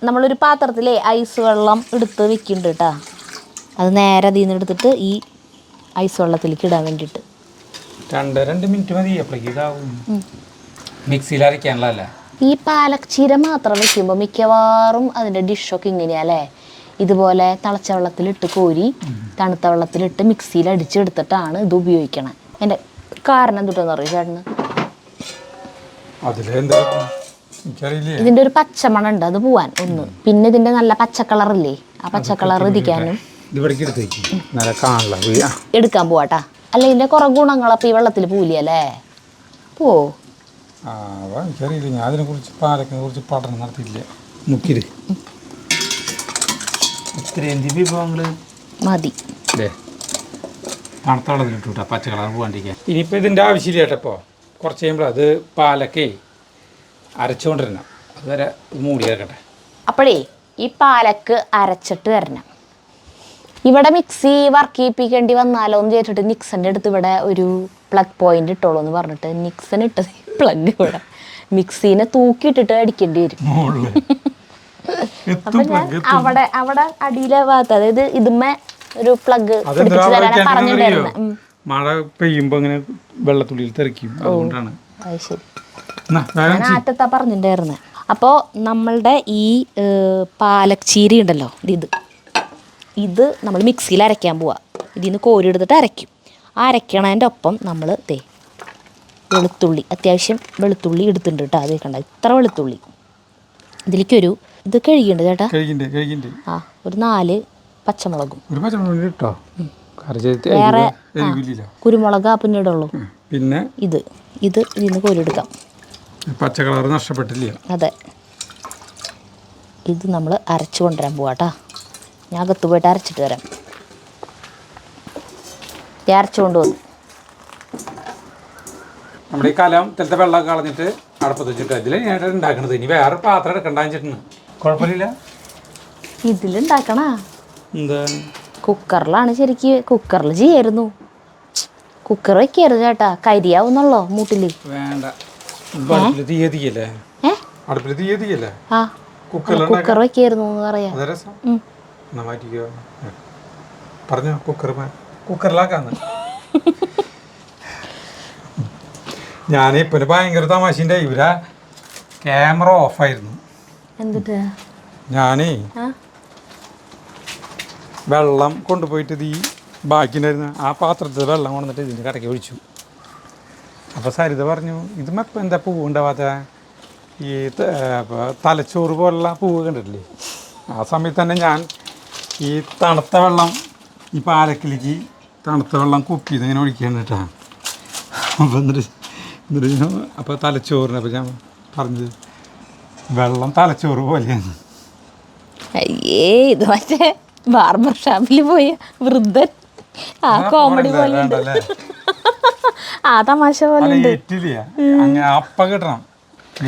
നമ്മളൊരു പാത്രത്തിലെ ഐസ് വെള്ളം എടുത്ത് വെക്കുന്നുണ്ട് കേട്ടാ. അത് നേരെ അതിൽ നിന്ന് എടുത്തിട്ട് ഈ ഐസ് വെള്ളത്തിലേക്ക് ഇടാൻ വേണ്ടിയിട്ട് 2 മിനിറ്റ് മതി. അപ്പോഴേക്ക് ഇതാവും. മിക്സിയിൽ അരയ്ക്കാനുള്ളതല്ല. ഈ പാലച്ചീര മാത്രം വെക്കുമ്പോൾ മിക്കവാറും അതിൻ്റെ ഡിഷൊക്കെ ഇങ്ങനെയല്ലേ, ഇതുപോലെ തിളച്ച വെള്ളത്തിലിട്ട് കോരി തണുത്ത വെള്ളത്തിലിട്ട് മിക്സിയിൽ അടിച്ചെടുത്തിട്ടാണ് ഇത് ഉപയോഗിക്കണം. എൻ്റെ കാരണം എന്തുട്ടെന്ന് അറിയും ചേട്ടന്? ഇതിൻ്റെ ഒരു പച്ചമണം ഉണ്ട്, അത് പോവാൻ ഒന്ന്. പിന്നെ ഇതിൻ്റെ നല്ല പച്ചക്കളറില്ലേ, ആ പച്ചക്കളർ ഇരിക്കാനും എടുക്കാൻ പോവാട്ടാ. അല്ല, ഇതിൻ്റെ കുറേ ഗുണങ്ങളപ്പോൾ ഈ വെള്ളത്തിൽ പോവില്ലേ? പോവോ? എനിക്കറിയില്ല, ഞാൻ അതിനെക്കുറിച്ച് പാലക്കിനെ കുറിച്ച് പഠനം നടത്തിയില്ല. മുക്കിര് ഉത്തരേന്ത്യൻ വിഭവങ്ങൾ മതി അല്ലേ? തണുത്ത വെള്ളത്തിലിട്ടു കേട്ടോ, പച്ച കളർ പോകാണ്ടിരിക്കാൻ. ഇനിയിപ്പോൾ ഇതിൻ്റെ ആവശ്യമില്ല കേട്ടപ്പോൾ. കുറച്ച് കഴിയുമ്പോൾ അത് പാലക്കേ അരച്ചുകൊണ്ടിരണം. അതുവരെ മൂടി ചേർക്കട്ടെ. അപ്പോഴേ ഈ പാലക്ക് അരച്ചിട്ട് വരണം. ഇവിടെ മിക്സി വർക്ക് ചെയ്യിപ്പിക്കേണ്ടി വന്നാലോ എന്ന് ചോദിച്ചിട്ട് നിക്സൻ്റെ അടുത്ത് ഇവിടെ ഒരു പ്ലഗ് പോയിന്റ് ഇട്ടോളൂ എന്ന് പറഞ്ഞിട്ട് നിക്സൺ ഇട്ടത് പ്ലഗ് ഇവിടെ മിക്സീനെ തൂക്കിയിട്ടിട്ട് അടിക്കേണ്ടി വരും. അപ്പൊ ഞാൻ അവിടെ അടിയിലെ ഭാഗത്ത്, അതായത് ഇതുമ്മേ ഒരു പ്ലഗ് പിടിപ്പിച്ചു തരാൻ പറഞ്ഞിട്ടുണ്ടായിരുന്നു. മഴ പെയ്യുമ്പോ അങ്ങനെ വെള്ളത്തുള്ളിയിൽ തെറിക്കും, അതുകൊണ്ടാണ്. അത് ശരി, ഞാൻ ആറ്റത്താ പറഞ്ഞിട്ടുണ്ടായിരുന്നെ. അപ്പോൾ നമ്മളുടെ ഈ പാലച്ചീര ഉണ്ടല്ലോ, ഇത് നമ്മൾ മിക്സിയിൽ അരയ്ക്കാൻ പോവാ. ഇതിൽ നിന്ന് കോരി എടുത്തിട്ട് അരയ്ക്കും. ആ അരയ്ക്കണതിൻ്റെ ഒപ്പം നമ്മൾ വെളുത്തുള്ളി, അത്യാവശ്യം വെളുത്തുള്ളി എടുത്തിട്ടുണ്ട് കേട്ടോ. അത് കണ്ട ഇത്ര വെളുത്തുള്ളി. ഇതിലേക്കൊരു ഇത് കഴുകിയുണ്ട് ചേട്ടാ. ആ, ഒരു 4 പച്ചമുളകും. വേറെ കുരുമുളക് പിന്നെ ഇടുള്ളൂ. പിന്നെ ഇത് ഇതിന്ന് കോരിയെടുക്കാം. പച്ച കളർ നഷ്ടപ്പെട്ടില്ല. അതെ, ഇത് നമ്മൾ അരച്ചു കൊണ്ടുവരാൻ പോവാട്ടാ. ഞാൻ അകത്ത് പോയിട്ട് അരച്ചിട്ട് വരാം. അരച്ചു കൊണ്ടുവന്നു. നമ്മുടെ ഈ കലം തെലത്തെ വെള്ളമൊക്കെ കളഞ്ഞിട്ട് അടുപ്പത്ത് വെച്ചിട്ട് ഇതിൽ ഞാൻ ഉണ്ടാക്കണത്. ഇനി വേറെ പാത്രം എടുക്കണ്ടെന്ന് വെച്ചിട്ടുണ്ട്. കുഴപ്പമില്ല. ഇതിലുണ്ടാക്കണ എന്താ കുക്കറിലാണ് ശരിക്ക്. കുക്കറിൽ ചെയ്യായിരുന്നു. കുക്കർ വെക്കായിരുന്നു ചേട്ടാ. കരിയാവുന്നുള്ളോ മൂട്ടില്? വേണ്ട. അടുപ്പിൽ തീയതിയല്ലേ? അടുപ്പിൽ തീയതിയല്ലേ? ആ കുക്കർ വെക്കായിരുന്നു എന്ന് പറയാ. മാറ്റിക്കോ പറഞ്ഞോ. കുക്കറിലാക്കാന്ന്. ഞാനിപ്പൊ ഭയങ്കര തമാശൻ്റെ ഇവരാ ക്യാമറ ഓഫായിരുന്നു. എന്നിട്ട് ഞാനേ വെള്ളം കൊണ്ടുപോയിട്ട് ഈ ബാക്കിണ്ടായിരുന്ന ആ പാത്രത്തിൽ വെള്ളം കൊണ്ടുവന്നിട്ട് ഇതിൻ്റെ കടയ്ക്ക് ഒഴിച്ചു. അപ്പോൾ സരിത പറഞ്ഞു, ഇത് ഇപ്പം എന്താ പൂവ് ഉണ്ടാവാത്ത? ഈ തലച്ചോറ് പോലുള്ള പൂവ് കണ്ടിട്ടില്ലേ? ആ സമയത്ത് തന്നെ ഞാൻ ഈ തണുത്ത വെള്ളം ഈ പാലക്കിലേക്ക് തണുത്ത വെള്ളം കുപ്പി ഇതിങ്ങനെ ഒഴിക്കാൻ കേട്ടാ. അപ്പോൾ എന്നിട്ട് അപ്പോൾ തലച്ചോറിന് അപ്പോൾ ഞാൻ പറഞ്ഞത് വെള്ളം തലച്ചോറ് പോലെയാണ്. അയ്യേ, ഇത് മറ്റേ ബാർബർ ഷാപ്പിൽ പോയ വൃദ്ധൻ ആ കോമഡി പോലെ ആ തമാശ പോലെ അങ്ങനെ അപ്പം കിട്ടണം.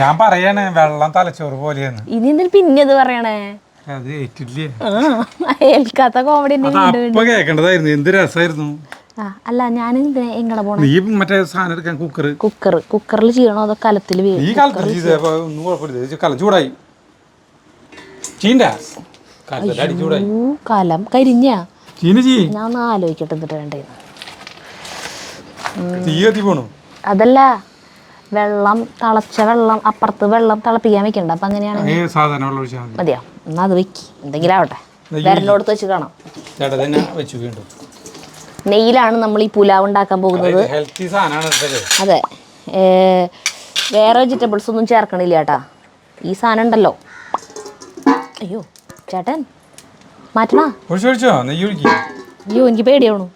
ഞാൻ പറയണേ വെള്ളം തലച്ചോറ് പോലെയാണ്. ഇനി എന്തിന് പിന്നെ അത് പറയണേ? അത് ഏറ്റില്ലേ? ഏൽക്കാത്ത കോമഡി കേൾക്കേണ്ടതായിരുന്നു. എന്ത് രസമായിരുന്നു. അല്ല, ഞാൻ എങ്ങനെ പോണേ? നീ മറ്റേ സാധനം എടുക്കാൻ കുക്കറിൽ ചെയ്യണോ അതോ കലത്തിൽ? ഈ കാലത്തിൽ ചെയ്തപ്പോ ഒന്നും കുഴപ്പമില്ല. കലം ചൂടായി. കലം കരിഞ്ഞ ഞാൻ ഒന്ന് ആലോചിക്കട്ടെ എന്നിട്ട് വേണ്ടേ. അതല്ല, വെള്ളം തിളച്ച വെള്ളം അപ്പുറത്ത് വെള്ളം തിളപ്പിക്കാൻ വെക്കണ്ട. അപ്പൊ അങ്ങനെയാണ്. മതിയോ? എന്നാ അത് വെക്കി. എന്തെങ്കിലും ആവട്ടെ. വിരലോടത്ത് വെച്ച് കാണാം. നെയ്യിലാണ് നമ്മൾ ഈ പുലാവ് ഉണ്ടാക്കാൻ പോകുന്നത്. അതെ, വേറെ വെജിറ്റബിൾസ് ഒന്നും ചേർക്കണില്ല ചേട്ടാ. ഈ സാധനം ഉണ്ടല്ലോ. അയ്യോ ചേട്ടൻ മാറ്റണോ? അയ്യോ, എനിക്ക് പേടിയാവണു.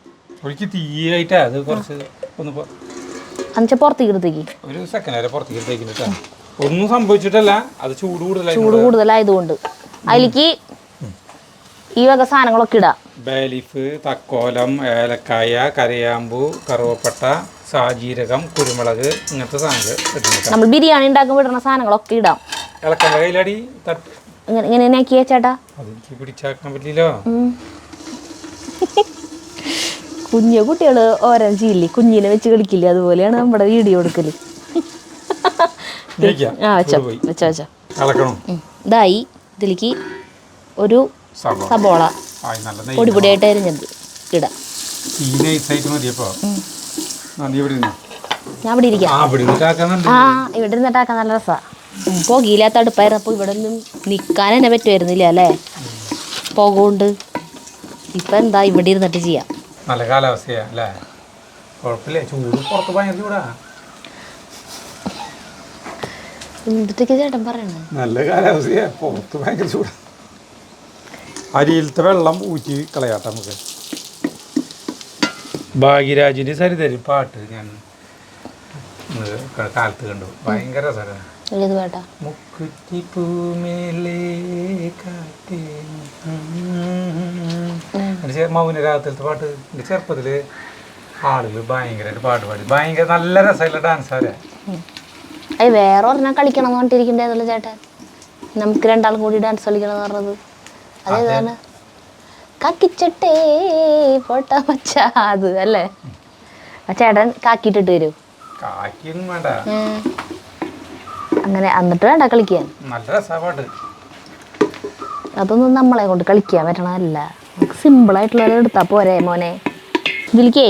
അഞ്ച പുറത്തേക്ക് എടുത്തേക്ക്. ഒരു സെക്കൻഡ് വരെ പുറത്തേക്ക് എടുത്തേക്കിട്ടാ. ഒന്നും സംഭവിച്ചിട്ടല്ല, അത് ചൂട് കൂടുതലായതുകൊണ്ട് അതിലേക്ക് ഈ വക സാധനങ്ങളൊക്കെ ഇടാം. ബേലീഫ്, തക്കോലം, ഏലക്കായ, കരയാമ്പൂ, കറുവപ്പട്ട, സാജീരകം, കുരുമുളക്, ഇങ്ങനത്തെ സാധനങ്ങൾ ഇടുന്നുണ്ട്. നമ്മൾ ബിരിയാണി ഉണ്ടാക്കുമ്പോൾ ഇടുന്ന സാധനങ്ങളൊക്കെ ഇടാം. ഇളക്കണ്ട കയ്യിലടി തട്ട് ഇങ്ങനെ ആക്കിയ ചേട്ടാ. അതെനിക്ക് പിടിച്ചാക്കാൻ പറ്റില്ലോ. കുഞ്ഞു കുട്ടികള് ഓരോ ചെയ്യില്ലേ, കുഞ്ഞിനെ വെച്ച് കളിക്കില്ലേ, അതുപോലെയാണ് നമ്മുടെ വീഡിയോ എടുക്കല്. ഇതായി. ഇതിലേക്ക് ഒരു സബോള പൊടി പൊടിയായിട്ട് അരിഞ്ഞത് ഇടാം. ഞാൻ ഇവിടെ ഇരിക്കാം. ഇവിടെ ഇരുന്നിട്ടാക്കാൻ നല്ല രസമാണ്. പുകയില്ലാത്ത അടുപ്പായിരുന്നു. അപ്പോൾ ഇവിടെ ഒന്നും നിൽക്കാൻ തന്നെ പറ്റുമായിരുന്നില്ല അല്ലേ, പുക കൊണ്ട്. ഇപ്പം എന്താ ഇവിടെ ഇരുന്നിട്ട് ചെയ്യാം. നല്ല കാലാവസ്ഥയാ അല്ലേ? കുഴപ്പമില്ല. ചൂട് പുറത്ത് ഭയങ്കര ചൂടാ. എന്തിട്ടൊക്കെ ചേട്ടൻ പറയണേ? നല്ല കാലാവസ്ഥയാ, പുറത്ത് ഭയങ്കര ചൂടാ. അരിയിലത്തെ വെള്ളം ഊറ്റി കളയാട്ടെ നമുക്ക്. ഭാഗ്യരാജിൻ്റെ സരിതരി പാട്ട് ഞാൻ കാലത്ത് കണ്ടു. ഭയങ്കര രസമാണ്. മൗനരാഗത്തിലത്തെ പാട്ട് എൻ്റെ ചെറുപ്പത്തില് ആളുകൾ ഭയങ്കരമായിട്ട് പാട്ട് പാടി. ഭയങ്കര നല്ല രസമുള്ള ഡാൻസ് ആരെ. വേറെ ഒരെണ്ണം കളിക്കണം എന്ന് പറഞ്ഞിട്ടിരിക്കണ്ടേതല്ലോ ചേട്ടൻ. നമുക്ക് രണ്ടാളും കൂടി ഡാൻസ് കളിക്കണം എന്ന് പറഞ്ഞത് അതേതാണ്? കാക്കിച്ചട്ടേ പോട്ട മച്ച, അത് അല്ലേ? ആ ചേട്ടൻ കാക്കിട്ടിട്ട് വരൂ. കാക്കിയൊന്നും വേണ്ട. അങ്ങനെ എന്നിട്ട് വേണ്ട കളിക്കാൻ. നല്ല രസപാട്ട്. അതൊന്നും നമ്മളെ കൊണ്ട് കളിക്കാൻ പറ്റണതല്ല. നമുക്ക് സിമ്പിളായിട്ടുള്ളത് എടുത്താൽ പോരെ മോനെ. ഇതിലേക്കേ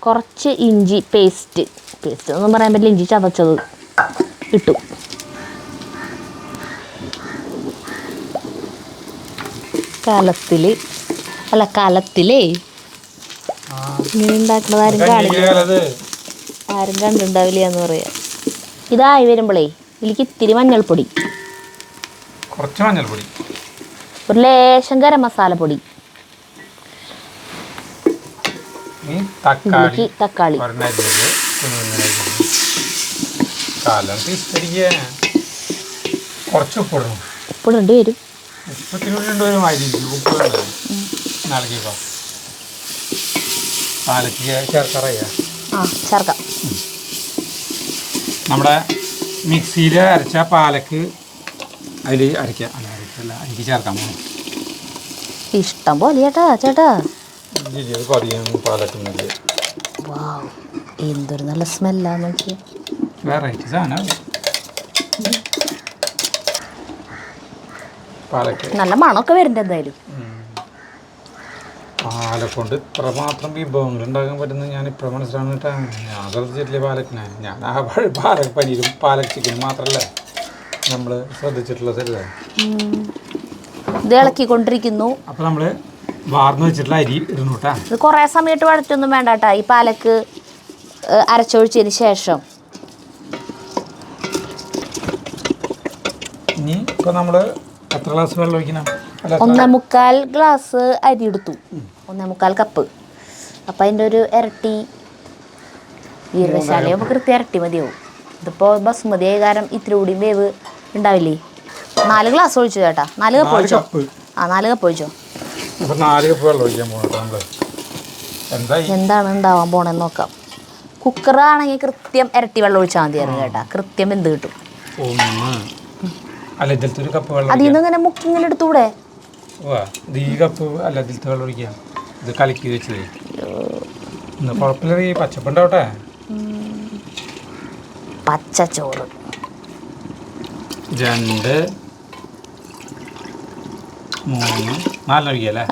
കുറച്ച് ഇഞ്ചി പേസ്റ്റ് ഒന്നും പറയാൻ പറ്റില്ല, ഇഞ്ചി ചതച്ചത് ഇട്ടു. കലത്തിലേ ഇങ്ങനെ ഉണ്ടാക്കുന്നത് ആരും കണ്ടിട്ടുണ്ടാവില്ല എന്ന് പറയാം. ഇതായി വരുമ്പോഴേ ഇതിലേക്ക് ഇത്തിരി മഞ്ഞൾപ്പൊടി, കുറച്ച് മഞ്ഞൾപ്പൊടി, ഒരു ലേശം ഗരം മസാലപ്പൊടി, തക്കാളി, ഉപ്പിടേണ്ടി വരും. ചേർക്കാം. നമ്മുടെ മിക്സിയിൽ അരച്ച പാലക്ക് അതിൽ അരയ്ക്കുക. അല്ല അരക്കല്ല, അരിക്ക് ചേർക്കാൻ പോകണം. ഇഷ്ടം പോലെ ചേട്ടാ ചേട്ടാ. പാലക്കുന്നില്ല. വാവ്, എന്തൊരു നല്ല സ്മെല്ലാന്ന് നോക്കിയാൽ. വെറൈറ്റി സാധനം. പാലക്ക് നല്ല മണമൊക്കെ വരുന്നുണ്ട് എന്തായാലും. പാലക്കൊണ്ട് ഇത്ര മാത്രം വിഭവങ്ങൾ ഉണ്ടാക്കാൻ പറ്റുന്നത് ഞാൻ ഇപ്പോഴും മനസ്സിലാണ് കേട്ടോ. ഞാൻ ശ്രദ്ധിച്ചിട്ടില്ലേ പാലക്കിനെ. ഞാൻ ആ പാലക്ക് പനീരും പാലക്ക് ചിക്കനും മാത്രമല്ല നമ്മൾ ശ്രദ്ധിച്ചിട്ടുള്ള ചെറുതാണ്. ഇത് ഇളക്കിക്കൊണ്ടിരിക്കുന്നു. അപ്പോൾ നമ്മൾ വാർന്ന് വെച്ചിട്ടുള്ള അരി ഇടുന്നു കേട്ടോ. ഇത് കുറേ സമയത്ത് വഴറ്റൊന്നും വേണ്ട കേട്ടോ. ഈ പാലക്ക് അരച്ചൊഴിച്ചതിന് ശേഷം ഇനി ഇപ്പോൾ നമ്മൾ എത്ര ഗ്ലാസ് വെള്ളം ഒഴിക്കണം? 1.25 ഗ്ലാസ് അരി എടുത്തു, 1.25 കപ്പ്. അപ്പം അതിൻ്റെ ഒരു ഇരട്ടി ജീരകശാലയാകുമ്പോൾ കൃത്യം ഇരട്ടി മതിയാവും. ഇതിപ്പോൾ ബസുമതി ആയ കാരണം ഇത്തിരി കൂടി വേവ് ഉണ്ടാവില്ലേ. 4 ഗ്ലാസ് ഒഴിച്ചു ചേട്ടാ. 4 കപ്പ് ഒഴിച്ചോ? 4 കപ്പ് ഒഴിച്ചോ. 4 കപ്പ് വെള്ളം ഒഴിക്കാൻ പോകണം. എന്താണ് ഉണ്ടാവാൻ പോണെന്ന് നോക്കാം. കുക്കറാണെങ്കിൽ കൃത്യം ഇരട്ടി വെള്ളം ഒഴിച്ചാൽ മതിയായിരുന്നു ചേട്ടാ. കൃത്യം എന്ത് കിട്ടും. അതിൽ നിന്ന് ഇങ്ങനെ മുക്കിങ്ങനെ എടുത്തൂടെ? ഈ കപ്പ് അല്ല ഇതിലത്തെ വെള്ളം ഒഴിക്കാം. ഇത് കലക്കി വെച്ചത് കുഴപ്പമില്ല. ഈ പച്ചപ്പുണ്ടാവട്ടെ. പച്ചച്ചോറ് 2 3 4 ഒഴിക്കല്ലേ?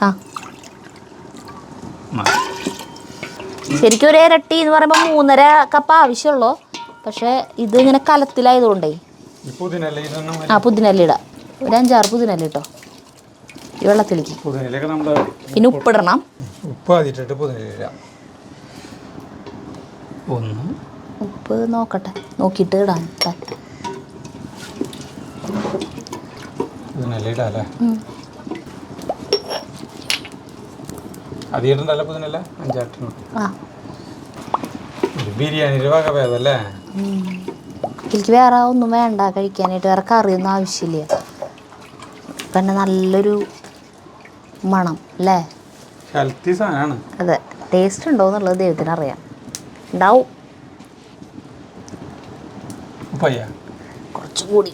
ശരിക്കും ഒരു ഇരട്ടി എന്ന് പറയുമ്പോൾ 3.5 കപ്പ് ആവശ്യമുള്ളൂ. പക്ഷെ ഇത് ഇങ്ങനെ കലത്തിലായതുകൊണ്ടേ പുതിനല്ല ഇടാം. ഒരു 5-6 പുതിനല്ല ഇട്ടോ ഈ വെള്ളത്തിലേക്ക്. പിന്നെ ഉപ്പിടണം. ഉപ്പ് ആദ്യമായിട്ട് പുതിനയില. ഉപ്പ് നോക്കട്ടെ, നോക്കിയിട്ട് ഇടാൻ. പുതിനയില ഇടാല്ലേ? അധികമുണ്ടല്ലോ പുതിനയില. 5-6 ബിരിയാണിയുടെ വക ഭേദമല്ലേ? എനിക്ക് വേറെ ഒന്നും വേണ്ട കഴിക്കാനായിട്ട്. വേറെ കറിയൊന്നും ആവശ്യമില്ല. പിന്നെ നല്ലൊരു മണം അല്ലേ? ഹെൽത്തി സാധനമാണ്. അതെ. ടേസ്റ്റ് ഉണ്ടോ എന്നുള്ളത് ദൈവത്തിന് അറിയാം. ഉണ്ടാവും. കുറച്ചും കൂടി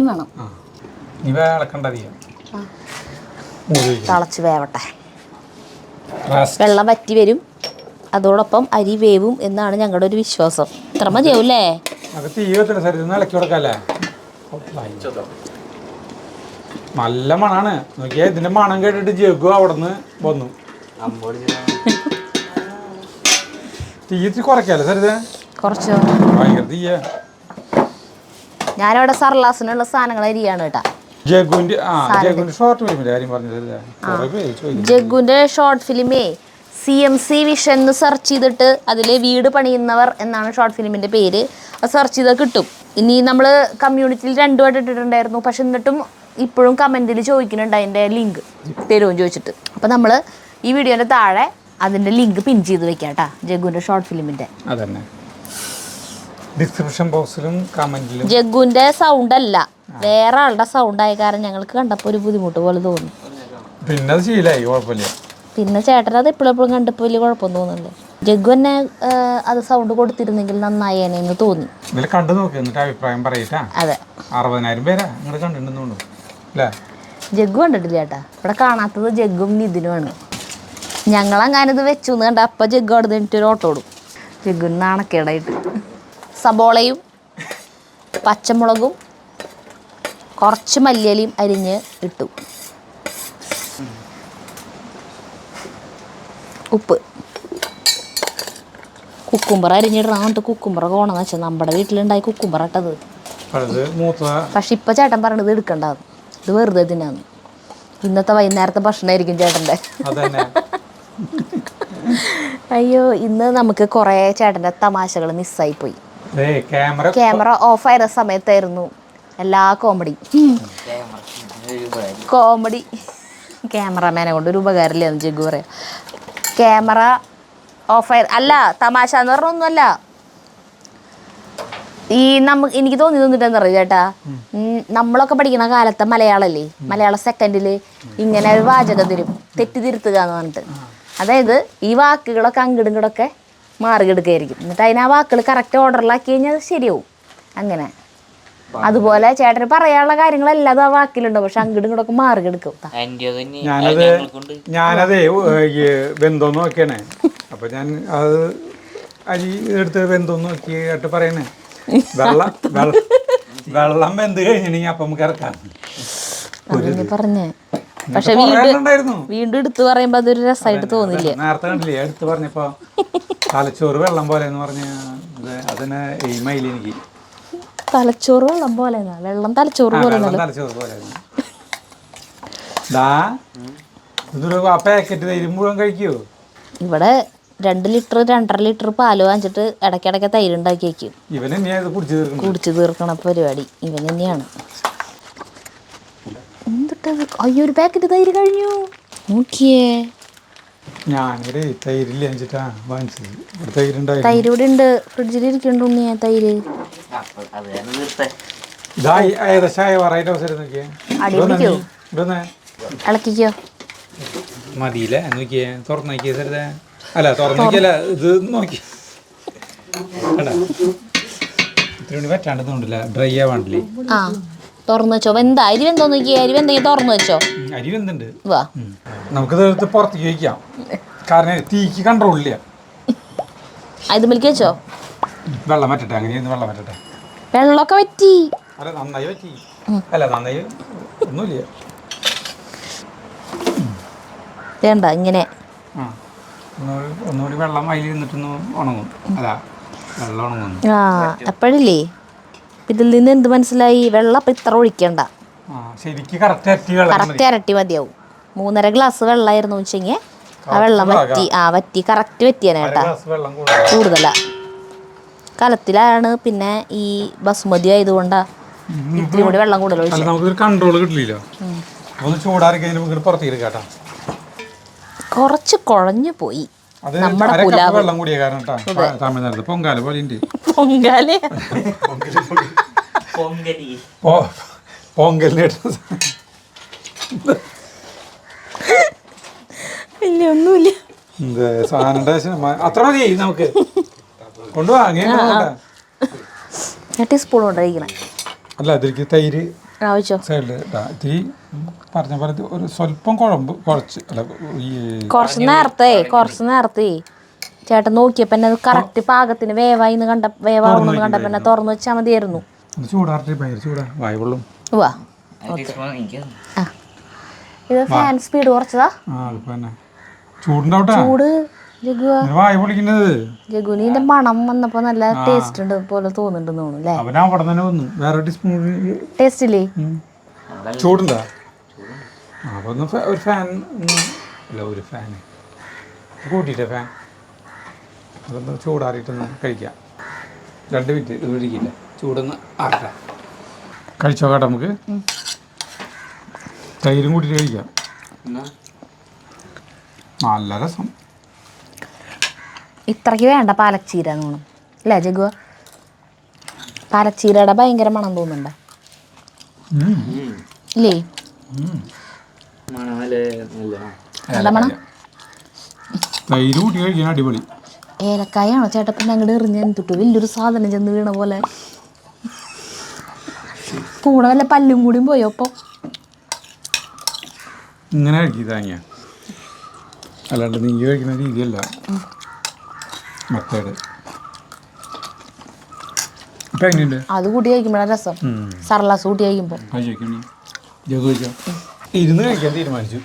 വേണം. തിളച്ച് വേവട്ടെ. വെള്ളം വറ്റി വരും, അതോടൊപ്പം അരി വേവും എന്നാണ് ഞങ്ങളുടെ ഒരു വിശ്വാസം. ഇത്ര മതിയാവൂല്ലേ? നല്ല മണാണ്. നോക്കിയാ ഇതിന്റെ മണം കേട്ടിട്ട് ജഗ്ഗു അവിടെ നിന്ന് വന്നു. തീ കുറയ്ക്കല്ലേ സരിത? കുറച്ചോ? ഭയങ്കര തീയ. ഞാനവിടെ സർലാസിനുള്ള സാധനങ്ങൾ അരിയാണ് കേട്ടാ. ജഗ്ഗുവിന്റെ ഷോർട്ട് ഫിലിമേ CMC വിഷൻ എന്ന് സെർച്ച് ചെയ്തിട്ട് അതിൽ വീട് പണിയുന്നവർ എന്നാണ് ഷോർട്ട് ഫിലിമിൻ്റെ പേര്. അത് സെർച്ച് ചെയ്താൽ കിട്ടും. ഇനി നമ്മൾ കമ്മ്യൂണിറ്റിയിൽ 2 വട്ടം ഇട്ടിട്ടുണ്ടായിരുന്നു. പക്ഷെ എന്നിട്ടും ഇപ്പോഴും കമൻറ്റിൽ ചോദിക്കുന്നുണ്ട് അതിൻ്റെ ലിങ്ക് തരുമെന്ന് ചോദിച്ചിട്ട്. അപ്പോൾ നമ്മൾ ഈ വീഡിയോൻ്റെ താഴെ അതിൻ്റെ ലിങ്ക് പിൻ ചെയ്ത് വെക്കാം കേട്ടോ. ജഗ്ഗുവിൻ്റെ ഷോർട്ട് ഫിലിമിൻ്റെ ഡിസ്ക്രിപ്ഷൻ ബോക്സിലും കമന്റിലും. ജഗ്ഗുവിൻ്റെ സൗണ്ട് അല്ല, വേറെ ആളുടെ സൗണ്ട് ആയ കാരണം ഞങ്ങൾക്ക് കണ്ടപ്പോൾ ഒരു ബുദ്ധിമുട്ട് പോലെ തോന്നി. പിന്നെ അത് ശീലമായി, കുഴപ്പമില്ല. പിന്നെ ചേട്ടൻ അത് എപ്പോഴും കണ്ടപ്പോൾ വലിയ കുഴപ്പം തോന്നുന്നുണ്ട്. ജഗ്ഗു തന്നെ അത് സൗണ്ട് കൊടുത്തിരുന്നെങ്കിൽ നന്നായേനെന്ന് തോന്നി. കണ്ടു നോക്കി എന്നിട്ട് അഭിപ്രായം പറയട്ടാ. അതെ, 60,000 പേരാ നിങ്ങൾ കണ്ടിട്ടുണ്ടെന്നു അല്ലേ? ജഗ്ഗു കണ്ടിട്ടില്ല ചേട്ടാ. ഇവിടെ കാണാത്തത് ജഗ്ഗും നിതിനുമാണ്. ഞങ്ങളങ്ങാനിത് വെച്ചു എന്ന് കണ്ട അപ്പം ജഗ്ഗു അവിടെ നിന്നിട്ടൊരു ഓട്ടോ ഓടും. ജഗ്ഗുവിന് നാണക്കേടായിട്ട്. സബോളയും പച്ചമുളകും കുറച്ച് മല്ലിയിലയും അരിഞ്ഞ് ഇട്ടു. ഉപ്പ്, കുക്കുംബർ അരിഞ്ഞിടണം. എന്നിട്ട് കുക്കുംബർ കോണമെന്ന് വെച്ചാൽ നമ്മുടെ വീട്ടിലുണ്ടായി കുക്കുംബർ ഇട്ടത്. പക്ഷെ ഇപ്പം ചേട്ടൻ പറഞ്ഞത് എടുക്കണ്ടാന്ന്. ഇത് വെറുതെ തിന്നാന്ന്. ഇന്നത്തെ വൈകുന്നേരത്തെ ഭക്ഷണമായിരിക്കും ചേട്ടൻ്റെ. അയ്യോ, ഇന്ന് നമുക്ക് കുറേ ചേട്ടൻ്റെ തമാശകൾ മിസ്സായിപ്പോയി. ക്യാമറ ഓഫ് ആയ സമയത്തായിരുന്നു എല്ലാ കോമഡി. ക്യാമറമാനെ കൊണ്ട് ഒരു ഉപകാരമില്ല എന്ന് ജഗ്ഗു പറയാം. ക്യാമറ ഓഫായി അല്ല, തമാശ എന്ന് പറഞ്ഞൊന്നുമല്ല. എനിക്ക് തോന്നിയിട്ടെന്ന് അറിയാം ചേട്ടാ, നമ്മളൊക്കെ പഠിക്കുന്ന കാലത്തെ മലയാളമല്ലേ, മലയാള സെക്കൻഡിൽ ഇങ്ങനെ ഒരു വാചകം തരും, തെറ്റിതിരുത്തുക എന്ന് പറഞ്ഞിട്ട്. അതായത് ഈ വാക്കുകളൊക്കെ അങ്ങോട്ടും ഇങ്ങോട്ടൊക്കെ മാറിയെടുക്കുകയായിരിക്കും. എന്നിട്ട് അതിന് ആ വാക്കുകൾ കറക്റ്റ് ഓർഡറിലാക്കി കഴിഞ്ഞാൽ അത് ശരിയാവും. അങ്ങനെ. അതുപോലെ ചേട്ടന് പറയാനുള്ള കാര്യങ്ങളെല്ലാം ആ വാക്കിലുണ്ടോ, പക്ഷെ അങ്ങോട്ടും ഇങ്ങോട്ടൊക്കെ മാറി കിടക്കും. ഞാനതേ ബന്ധം നോക്കിയാണേ. അപ്പൊ ഞാൻ അത് അരി എടുത്ത് ബന്ധം നോക്കിയിട്ട് പറയണേ, വെള്ളം വെന്ത് കഴിഞ്ഞിട്ടുണ്ടെങ്കിൽ അപ്പം നമുക്ക് ഇറക്കാം പറഞ്ഞേ. പക്ഷെ വീണ്ടും എടുത്തു പറയുമ്പോ അതൊരു രസമായിട്ട് തോന്നില്ല. നേരത്തെ കണ്ടില്ലേ എടുത്ത് പറഞ്ഞപ്പോ തലച്ചോറ് വെള്ളം പോലെ എന്ന് പറഞ്ഞ അതിന് എയിമായില്ല എനിക്ക്. തലച്ചോറ് വെള്ളം പോലെ, വെള്ളം തലച്ചോറ് പോലെ. തലച്ചോറ് പോലെ പാക്കറ്റ് തൈര് മുഴുവൻ കഴിക്കുവോ? ഇവിടെ 2 ലിറ്റർ 2.5 ലിറ്റർ പാല് വാങ്ങിച്ചിട്ട് ഇടയ്ക്കിടയ്ക്ക് തൈര് ഉണ്ടാക്കി വയ്ക്കും. ഇവൻ തന്നെയാണ് കുടിച്ചു തീർക്കണ പരിപാടി ഇവൻ തന്നെയാണ്. എന്തിട്ടത്? അയ്യോ, ഒരു പാക്കറ്റ് തൈര് കഴിഞ്ഞു. നോക്കിയേ, ഞാനൊരു തൈരില്ല വെച്ചിട്ടാ വാങ്ങിച്ചത്. തൈരുണ്ടായി, തൈര് ഇവിടെ ഉണ്ട്, ഫ്രിഡ്ജിൽ ഇരിക്കണ്ടു തൈര്. ഇളക്കിക്കോ. മതിയില്ലേ? നോക്കിയേ, തുറന്നു നോക്കിയേ സരിതേ. അല്ല തുറന്നു നോക്കിയല്ല, ഇത് നോക്കി ഇത്തിരി പറ്റാണ്ട് തോന്നില്ല, ഡ്രൈ ആവാണ്ടില്ലേ. ആ തുറന്നു വെച്ചോ. വെന്താ അരി വെന്തോ നോക്കിയേ. അരി വെന്തെങ്കിൽ തുറന്നു വെച്ചോ. അരി വെന്തുണ്ട്. വാ, നമുക്കിത് എടുത്ത് പുറത്തേക്ക് വയ്ക്കാം. കാരണം തീക്ക് കൺട്രോൾ ഇല്ല. ഇത് മിൽക്ക് വെച്ചോ. വെള്ളം വറ്റട്ടെ. അങ്ങനെയായിരുന്നു, വെള്ളം വറ്റട്ടെ. വെള്ളമൊക്കെ വറ്റി. അല്ല നന്നായി വറ്റി. അല്ല നന്നായി ഒന്നുമില്ല. വേണ്ട ഇങ്ങനെ ഒന്നുകൂടി വെള്ളം അതിൽ ഇരുന്നിട്ടൊന്ന് ഉണങ്ങും. അല്ല വെള്ളം ഉണങ്ങും. അപ്പോഴില്ലേ ഇതിൽ നിന്ന് എന്ത് മനസ്സിലായി? വെള്ളം അപ്പം ഇത്ര ഒഴിക്കണ്ട, കറക്റ്റ് ഇരട്ടി മതിയാവും. 3.5 ഗ്ലാസ് വെള്ളമായിരുന്നു വെച്ചെങ്കിൽ ആ വെള്ളം വറ്റി കറക്റ്റ് വറ്റിയാനേട്ടാ. കൂടുതലാ കലത്തിലാണ്. പിന്നെ ഈ ബസുമതി ആയതുകൊണ്ടാ ഇത്തിരി കൂടി വെള്ളം കൂടുതൽ ഒഴിച്ചു. കൺട്രോൾ കിട്ടില്ല. കുറച്ച് കുഴഞ്ഞു പോയി നമ്മുടെ പുലാവ്. വെള്ളം കൂടിയ കാരണം തമിഴ്നാട്ടിൽ പൊങ്കാല പോലെ ഉണ്ട്. പൊങ്കലിന് ഇല്ല ഒന്നുമില്ല. അത്ര മതി നമുക്ക് കൊണ്ടുപോവാ. ടീസ്പൂൺ കൊണ്ടിരിക്കണേ. അല്ല അതിലേക്ക് തൈര് സൈഡില് ഇത്തിരി പറഞ്ഞ പോലെ ഒരു സ്വല്പം കുഴമ്പ് കുറച്ച് നേരത്തെ ചേട്ടൻ നോക്കിയപ്പോ അത് കറക്റ്റ് പാകത്തിന് വേവായിന്ന് വേവാവുന്നു കണ്ടപ്പോ തന്നെ തുറന്നു വെച്ചാൽ മതിയായിരുന്നു. ഇത് ഫാൻ സ്പീഡ് കുറച്ചതാ. ചൂട് ജഗുനിന്റെ മണം വന്നപ്പോ നല്ല ടേസ്റ്റ് ഉണ്ട് പോലെ തോന്നുന്നുണ്ടെന്ന് തോന്നുന്നു. ടേസ്റ്റ് ഇല്ലേ? ചൂടുണ്ടാ? ഒരു ഫാൻ കൂട്ടിയിട്ടേ ഫാൻ അതൊന്ന് ചൂടാറിയിട്ടൊന്ന് കഴിക്കാം. 2 മിനിറ്റ് ഇത് ഒഴിക്കില്ല, ചൂടൊന്ന് ആക്കാം. കഴിച്ചോ കേട്ടോ. നമുക്ക് തൈരും കൂട്ടിയിട്ട് കഴിക്കാം. നല്ല രസം. ഇത്രയ്ക്ക് വേണ്ട പാലച്ചീര തോന്നും അല്ലേ ജഗുവ? പാലച്ചീരയുടെ ഭയങ്കര മണം തോന്നുന്നുണ്ടോ? ഇല്ലേ? നല്ല മണം. തൈര് കൂട്ടി കഴിക്കാൻ അടിപൊളി. ഏലക്കായാണോ ചേട്ടാ? പിന്നെ അങ്ങോട്ട് എറിഞ്ഞ് തൊട്ടു വലിയൊരു സാധനം ചെന്ന് വീണ പോലെ. കൂടെ വല്ല പല്ലും കൂടിയും പോയോ? അപ്പൊ ഇങ്ങനെ കഴിക്കുക, അല്ലാണ്ട് നീ കഴിക്കുന്ന രീതിയല്ല മെത്തേഡ്. ഇപ്പം എങ്ങനെയുണ്ട്? അത് കൂട്ടി കഴിക്കുമ്പോഴാണ് രസം. സർലാസ് കൂട്ടി കഴിക്കുമ്പോൾ ഇരുന്ന് കഴിക്കാൻ തീരുമാനിച്ചു.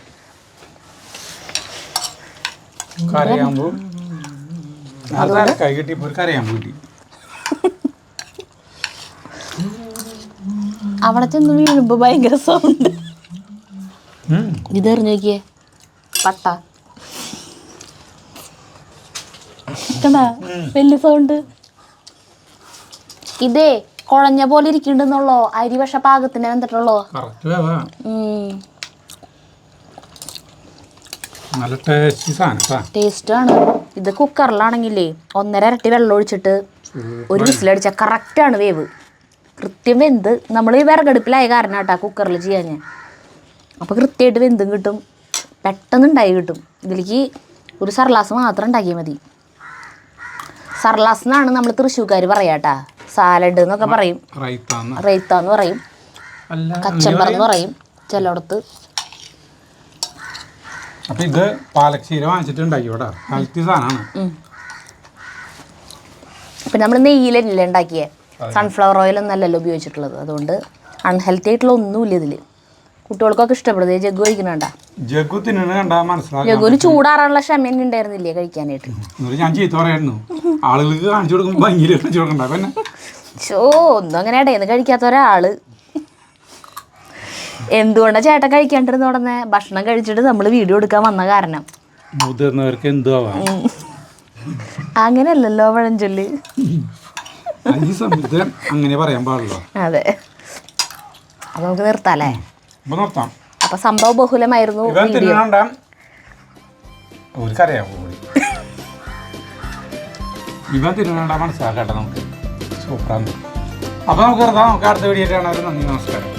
കരയാകുമ്പോൾ കൈ കിട്ടിയപ്പോൾ കരയാൻ കൂട്ടി. അവിടെ ചെന്ന് വീഴുമ്പോ ഭയങ്കര സൗണ്ട്. ഇതെറിഞ്ഞു നോക്കിയേ, പട്ട വലിയ സൗണ്ട്. ഇതേ കുഴഞ്ഞ പോലെ ഇരിക്കണ്ടെന്നുള്ളോ, അരി പക്ഷെ പാകത്തിന് വെന്തിട്ടുള്ളോ. ടേസ്റ്റാണ്. ഇത് കുക്കറിലാണെങ്കിലേ 1.5 ഇരട്ടി വെള്ളം ഒഴിച്ചിട്ട് ഒരു വിസിലടിച്ചാൽ കറക്റ്റാണ് വേവ്, കൃത്യം വെന്ത്. നമ്മൾ ഈ വിറകടുപ്പിലായ കാരണം കേട്ടാ കുക്കറിൽ ചെയ്യാൻ. അപ്പോൾ കൃത്യമായിട്ട് വെന്തും കിട്ടും, പെട്ടെന്ന് ഉണ്ടായി കിട്ടും. ഇതിലേക്ക് ഒരു സർലാസ് മാത്രം ഉണ്ടാക്കിയാൽ മതി. സർലാസ് എന്നാണ് നമ്മൾ തൃശ്ശൂർക്കാർ പറയാട്ടാ. സാലഡ് എന്നൊക്കെ പറയും, റൈത്ത എന്ന് പറയും, കച്ചമ്പർ എന്ന് പറയും ചിലയിടത്ത്. അപ്പൊ ഇത് പാലക്ഷീര വാങ്ങിച്ചിട്ടുണ്ടാക്കി ഇവിടെ ഹെൽത്തി സാധനമാണ്. പിന്നെ നമ്മൾ നെയ്യിലല്ലേ ഉണ്ടാക്കിയേ, സൺഫ്ലവർ ഓയിൽ ഒന്നല്ലല്ലോ ഉപയോഗിച്ചിട്ടുള്ളത്. അതുകൊണ്ട് അൺഹെൽത്തി ആയിട്ടുള്ള ഒന്നുമില്ല ഇതില്. കുട്ടികൾക്കൊക്കെ ഇഷ്ടപ്പെടുന്നത്. ജഗ്ഗു കഴിക്കണണ്ട, ജഗ്ഗുവിന് ചൂടാറാനുള്ള ക്ഷമ ഉണ്ടായിരുന്നില്ലേ കഴിക്കാനായിട്ട്. ഞാൻ ചീത്ത പറയായിരുന്നു, ആളുകൾക്ക് കാണിച്ചു കൊടുക്കുമ്പോൾ ഭംഗിയിൽ കാണിച്ചു കൊടുക്കണ്ട. പിന്നെ ഒന്നും അങ്ങനെ ഇടയിന്ന് കഴിക്കാത്ത ഒരാള് എന്തുകൊണ്ടാ ചേട്ടൻ കഴിക്കാണ്ടിരുന്ന ഉടനെ ഭക്ഷണം കഴിച്ചിട്ട് നമ്മൾ വീഡിയോ എടുക്കാൻ വന്ന കാരണം. മുതിർന്നവർക്ക് എന്തുവാ അങ്ങനെയല്ലല്ലോ പഴഞ്ചൊല്ല്. അങ്ങനെ പറയാൻ പാടുള്ളൂ. അതെ, അപ്പൊ നമുക്ക് നിർത്താല്ലേ? നിർത്താം. അപ്പൊ സംഭവ ബഹുലമായിരുന്നു വീഡിയോ. ഇവൻ തിരുവനന്തപുരം മനസ്സിലാക്കട്ടെ നമുക്ക്. സൂപ്പറാണ്. അപ്പൊ നമുക്ക് അടുത്ത വീഡിയോ കാണാൻ. നന്ദി, നമസ്കാരം.